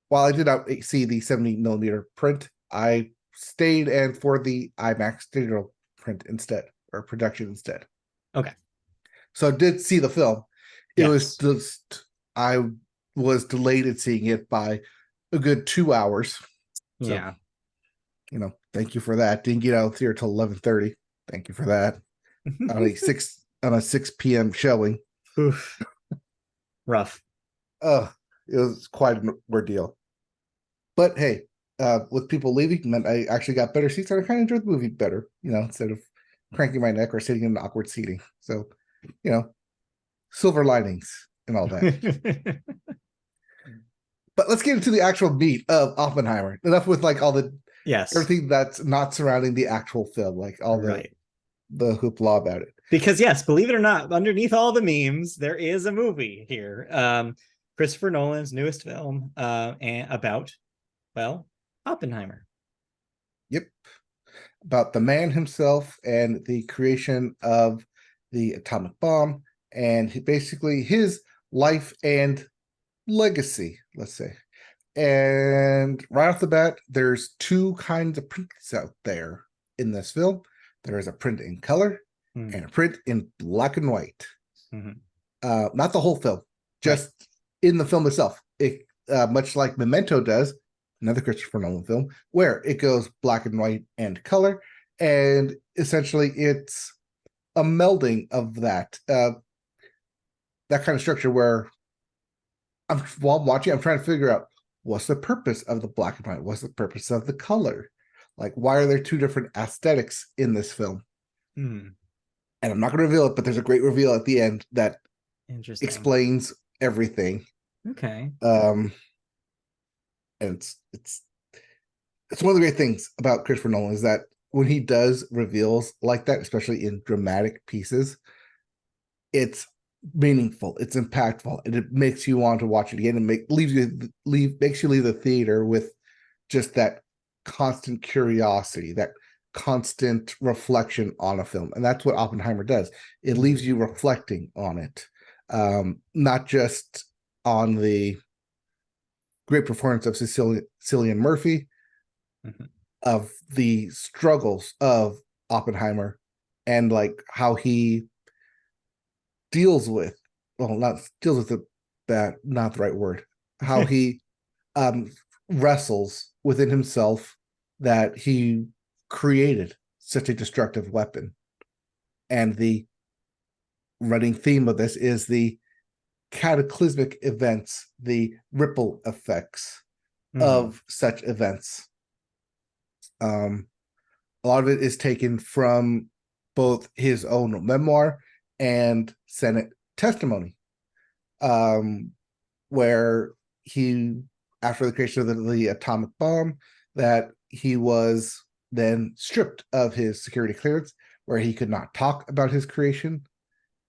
while I did not see the 70 millimeter print, I stayed and for the IMAX digital print instead, or production instead. Okay. So I did see the film. It was just, I was delayed in seeing it by a good 2 hours. So, yeah. Thank you for that. Didn't get out here till 11:30. Thank you for that. on a 6 p.m. showing. Oof. Rough. It was quite an ordeal. But hey, with people leaving, meant I actually got better seats and I kind of enjoyed the movie better, instead of cranking my neck or sitting in an awkward seating. So, silver linings and all that. But let's get into the actual meat of Oppenheimer. Enough with like all the everything that's not surrounding the actual film, like all the hoopla about it. Because yes, believe it or not, underneath all the memes, there is a movie here. Christopher Nolan's newest film about, Oppenheimer. Yep. About the man himself and the creation of the atomic bomb and basically his life and legacy, let's say. And right off the bat, there's two kinds of prints out there in this film. There is a print in color and a print in black and white. Not the whole film, just in the film itself. It much like Memento does, another Christopher Nolan film, where it goes black and white and color, and essentially it's a melding of that kind of structure where while I'm watching, I'm trying to figure out what's the purpose of the black and white, what's the purpose of the color, like why are there two different aesthetics in this film? And I'm not going to reveal it, but there's a great reveal at the end that explains everything. Okay. And it's one of the great things about Christopher Nolan is that when he does reveals like that, especially in dramatic pieces, it's meaningful, it's impactful, and it makes you want to watch it again, and makes you leave the theater with just that constant curiosity, that constant reflection on a film. And that's what Oppenheimer does. It leaves you reflecting on it, not just on the great performance of Cillian Murphy, of the struggles of Oppenheimer, and like how he deals with not the right word, how he wrestles within himself that he created such a destructive weapon. And the running theme of this is the cataclysmic events, the ripple effects of such events. A lot of it is taken from both his own memoir and Senate testimony, where he, after the creation of the atomic bomb, that he was then stripped of his security clearance, where he could not talk about his creation,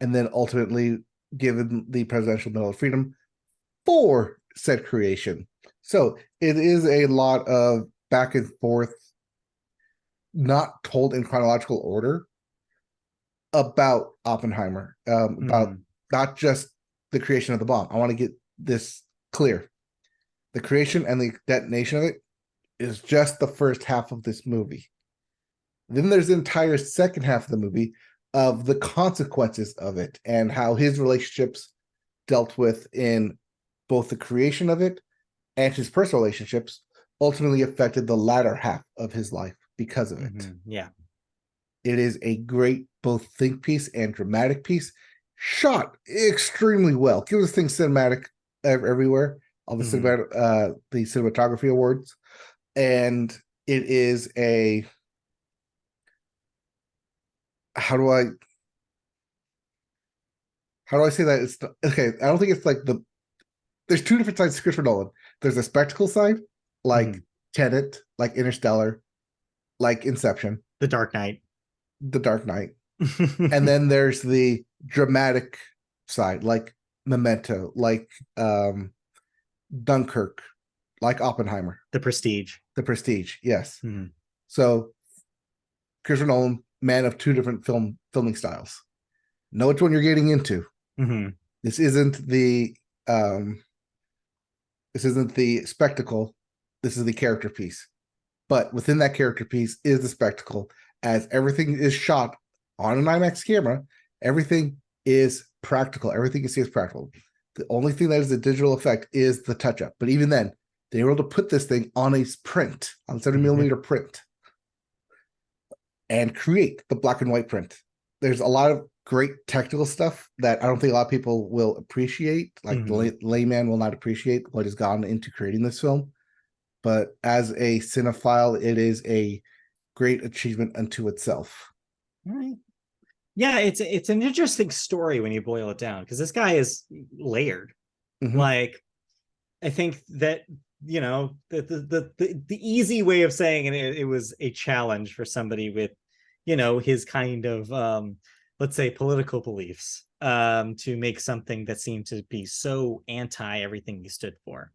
and then ultimately given the Presidential Medal of Freedom for said creation. So it is a lot of back and forth, not told in chronological order, about Oppenheimer, about not just the creation of the bomb. I want to get this clear. The creation and the detonation of it is just the first half of this movie. Then there's the entire second half of the movie of the consequences of it and how his relationships dealt with in both the creation of it and his personal relationships ultimately affected the latter half of his life because of it. Yeah. It is a great both think piece and dramatic piece, shot extremely well. Give this thing cinematic everywhere. All the the cinematography awards, and it is a how do I say that? It's okay. I don't think it's like there's two different sides to Christopher Nolan. There's a spectacle side, like Tenet, like Interstellar, like Inception, The Dark Knight. And then there's the dramatic side, like Memento, like Dunkirk, like Oppenheimer. The Prestige, yes. So Christopher Nolan, man of two different filming styles. Know which one you're getting into. This isn't the spectacle. This is the character piece. But within that character piece is the spectacle, as everything is shot on an IMAX camera. Everything is practical. Everything you see is practical. The only thing that is a digital effect is the touch-up. But even then, they were able to put this thing on a print, on 70 millimeter print, and create the black and white print. There's a lot of great technical stuff that I don't think a lot of people will appreciate. Like the layman will not appreciate what has gone into creating this film. But as a cinephile, it is a great achievement unto itself. Right. Yeah, it's an interesting story when you boil it down, because this guy is layered. Like, I think that, you know, the easy way of saying it was a challenge for somebody with, you know, his kind of let's say political beliefs, to make something that seemed to be so anti everything he stood for.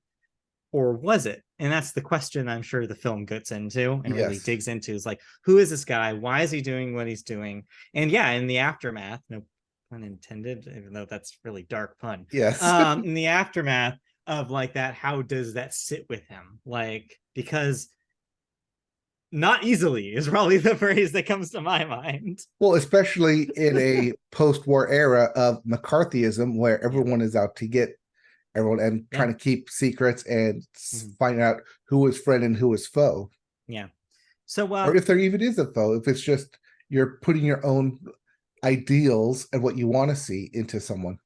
Or was it? And that's the question I'm sure the film gets into and really digs into, is like, who is this guy? Why is he doing what he's doing? And yeah, in the aftermath, no pun intended, even though that's really dark pun. Yes. In the aftermath of like that, how does that sit with him? Like, because not easily is probably the phrase that comes to my mind. Well, especially in a post-war era of McCarthyism, where everyone is out to get everyone and trying to keep secrets and find out who is friend and who is foe. Yeah. So, or if there even is a foe, if it's just you're putting your own ideals and what you want to see into someone.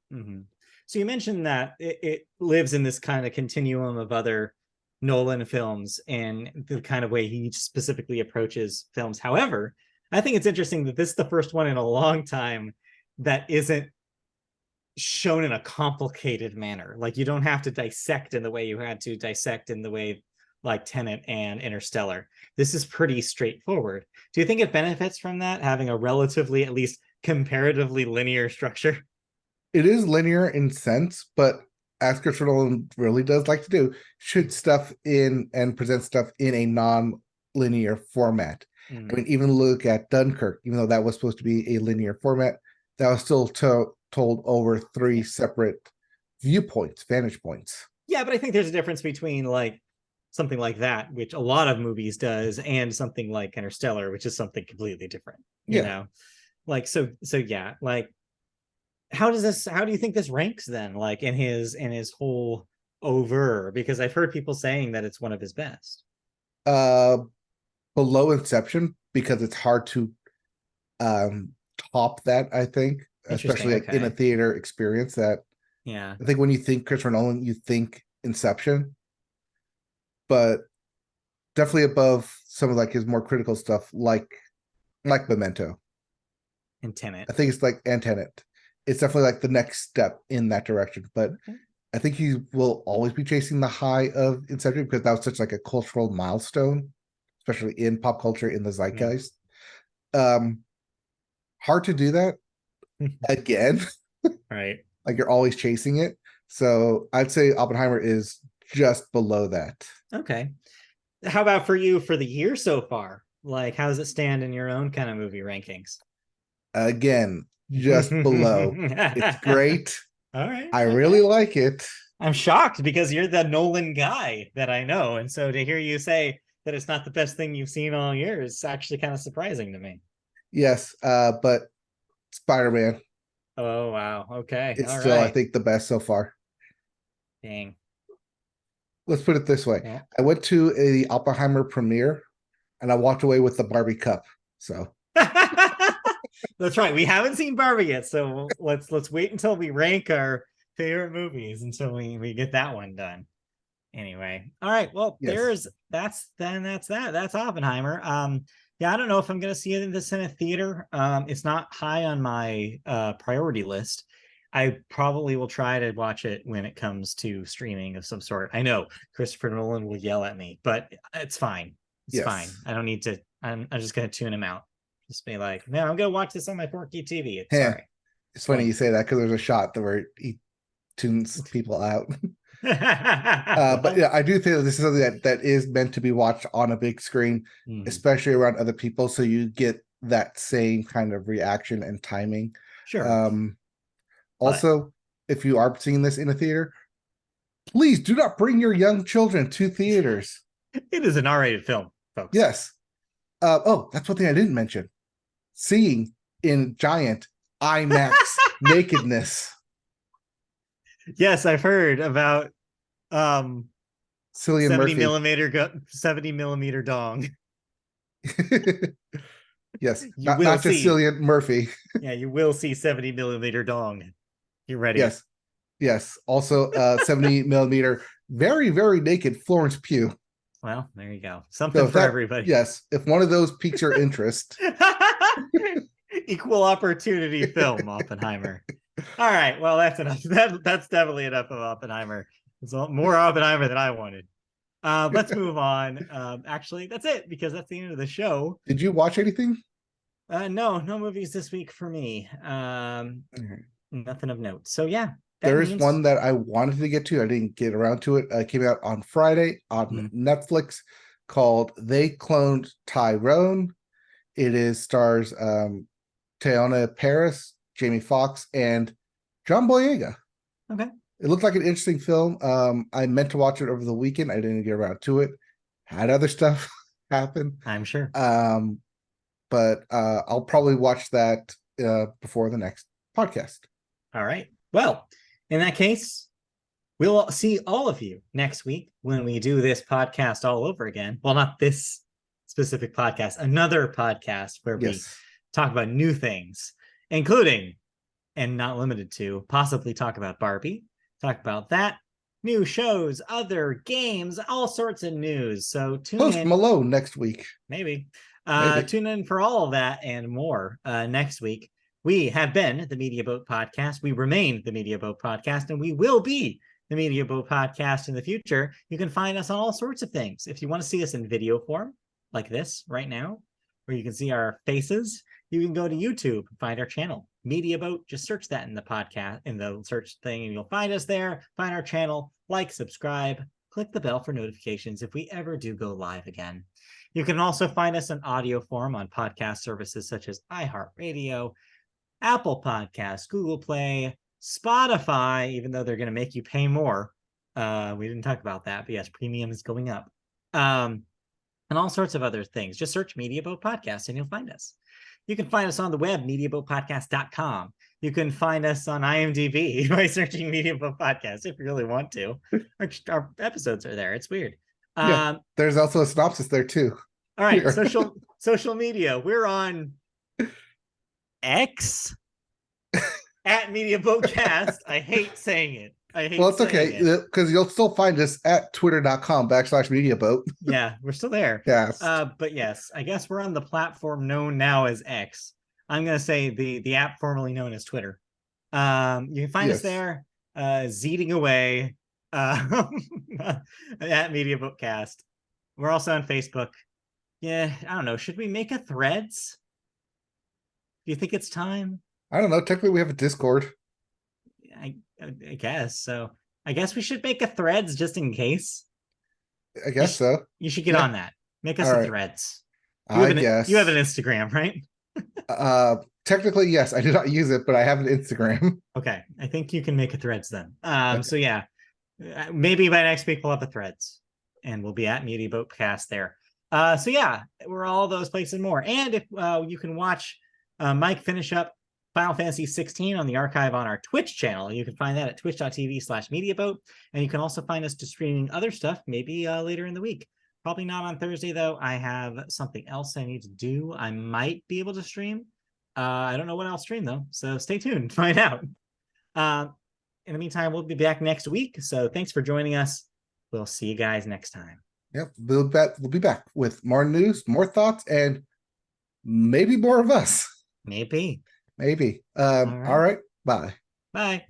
So you mentioned that it lives in this kind of continuum of other Nolan films and the kind of way he specifically approaches films. However, I think it's interesting that this is the first one in a long time that isn't shown in a complicated manner. Like, you don't have to dissect in the way you had to dissect in the way like Tenet and Interstellar. This is pretty straightforward. Do you think it benefits from that, having a relatively, at least comparatively, linear structure? It is linear in sense, but as Christopher Nolan really does like to do, shoot stuff in and present stuff in a non-linear format. I mean, even look at Dunkirk, even though that was supposed to be a linear format, that was still told over 3 separate viewpoints, vantage points. Yeah, but I think there's a difference between like something like that, which a lot of movies does, and something like Interstellar, which is something completely different. You know, like so yeah, like how do you think this ranks then, like in his whole over? Because I've heard people saying that it's one of his best. Below Inception, because it's hard to top that, I think, especially like in a theater experience. That I think when you think Christopher Nolan, you think Inception, but definitely above some of like his more critical stuff, like Memento and Tenet. I think it's like Tenet. It's definitely like the next step in that direction. But I think he will always be chasing the high of Inception, because that was such like a cultural milestone, especially in pop culture, in the zeitgeist. hard to do that again. Right. Like you're always chasing it. So I'd say Oppenheimer is just below that. Okay. How about for you for the year so far? Like, how does it stand in your own kind of movie rankings? Again, just below. It's great. All right. I really Okay. like it. I'm shocked because you're the Nolan guy that I know. And so to hear you say that it's not the best thing you've seen all year is actually kind of surprising to me. Yes, but Spider-Man Oh, wow. Okay. is All still, I right. think, the best so far. Dang. Let's put it this way. Well, I went to a Oppenheimer premiere and I walked away with the Barbie cup. So that's right. We haven't seen Barbie yet, so let's wait until we rank our favorite movies until we get that one done. Anyway, all right. Well, yes. that's that. That's Oppenheimer. Yeah, I don't know if I'm gonna see it in the Senate theater. It's not high on my priority list. I probably will try to watch it when it comes to streaming of some sort. I know Christopher Nolan will yell at me, but it's fine. It's fine. Yes. I don't need to. I'm just gonna tune him out. Just be like, no, I'm gonna watch this on my 4K TV. It's all Heh. right. It's funny Cool. you say that because there's a shot where he tunes people out. But Well, yeah, I do think that this is something that is meant to be watched on a big screen, mhm. especially around other people, so you get that same kind of reaction and timing. Sure, Um, but Also, if you are seeing this in a theater, please do not bring your young children to theaters. it is an R-rated film, folks. Yes. Oh, that's one thing I didn't mention. Seeing in giant IMAX nakedness. Yes, I've heard about um Cillian 70 Murphy. millimeter 70 millimeter dong. Yes, You not will not just see. Cillian Murphy. Yeah, you will see 70 millimeter dong. You ready? Yes, yes. Also, 70 millimeter, very very naked Florence Pugh. Well, there you go. So Something if for that, everybody. yes, if one of those piques your interest, Equal opportunity film, Oppenheimer. All right. Well, that's enough. That's definitely enough of Oppenheimer. It's more Oppenheimer than I wanted. Let's move on. Actually, that's it because that's the end of the show. did you watch anything? No movies this week for me. Nothing of note. So yeah, that There is means one that I wanted to get to. I didn't get around to it. It came out on Friday on Netflix called They Cloned Tyrone. It is stars Teyonah Parris, Jamie Foxx, and John Boyega. okay. It looked like an interesting film. I meant to watch it over the weekend. I didn't get around to it. Had other stuff happen. I'm sure. But I'll probably watch that before the next podcast. All right. Well, in that case, we'll see all of you next week when we do this podcast all over again. Well, not this specific podcast, another podcast where we Yes. talk about new things, including and not limited to possibly talk about Barbie, talk about that, new shows, other games, all sorts of news. So tune Post in. Malone next week. Maybe. Maybe. Tune in for all of that and more next week. We have been the Media Boat Podcast. We remain the Media Boat Podcast, and we will be the Media Boat Podcast in the future. You can find us on all sorts of things. If you want to see us in video form, like this right now, where you can see our faces, you can go to YouTube and find our channel, Media Boat. Just search that in the podcast, in the search thing, and you'll find us there. Find our channel, like, subscribe, click the bell for notifications if we ever do go live again. You can also find us in audio form on podcast services such as iHeartRadio, Apple Podcasts, Google Play, Spotify, even though they're going to make you pay more. We didn't talk about that, but yes, premium is going up. And all sorts of other things. Just search Media Boat Podcast and you'll find us. You can find us on the web, MediaBoatPodcast.com. You can find us on IMDb by searching Media Boat Podcast if you really want to. Our episodes are there. It's weird. Yeah. There's also a synopsis there too. All right. Social media. We're on X at Media Boatcast. I hate saying it. Well, it's okay because you'll still find us at twitter.com/mediaboat. Yeah, we're still there. Yes. But yes, I guess we're on the platform known now as X. I'm gonna say the app formerly known as Twitter. You can find us there, zeeting away at Media Boatcast. We're also on Facebook. Yeah, I don't know. Should we make a Threads? Do you think it's time? I don't know. Technically, we have a Discord. I guess so. I guess we should make a threads just in case. I guess so. You should get Yeah. on that. Make us All a right. threads. I guess. You have an Instagram, right? Technically, yes. I do not use it, but I have an Instagram. Okay. I think you can make a threads then. Okay. So yeah. Maybe by next week we'll have the threads. And we'll be at Media Boatcast there. So yeah, we're all those places and more. And if you can watch Mike finish up Final Fantasy 16 on the archive on our Twitch channel. You can find that at twitch.tv/mediaboat. And you can also find us to streaming other stuff, maybe later in the week. Probably not on Thursday, though. I have something else I need to do. I might be able to stream. I don't know what I'll stream, though. So stay tuned to find out. In the meantime, we'll be back next week. So thanks for joining us. We'll see you guys next time. Yep. We'll be back with more news, more thoughts, and maybe more of us. Maybe. Maybe. All right. Bye. Bye.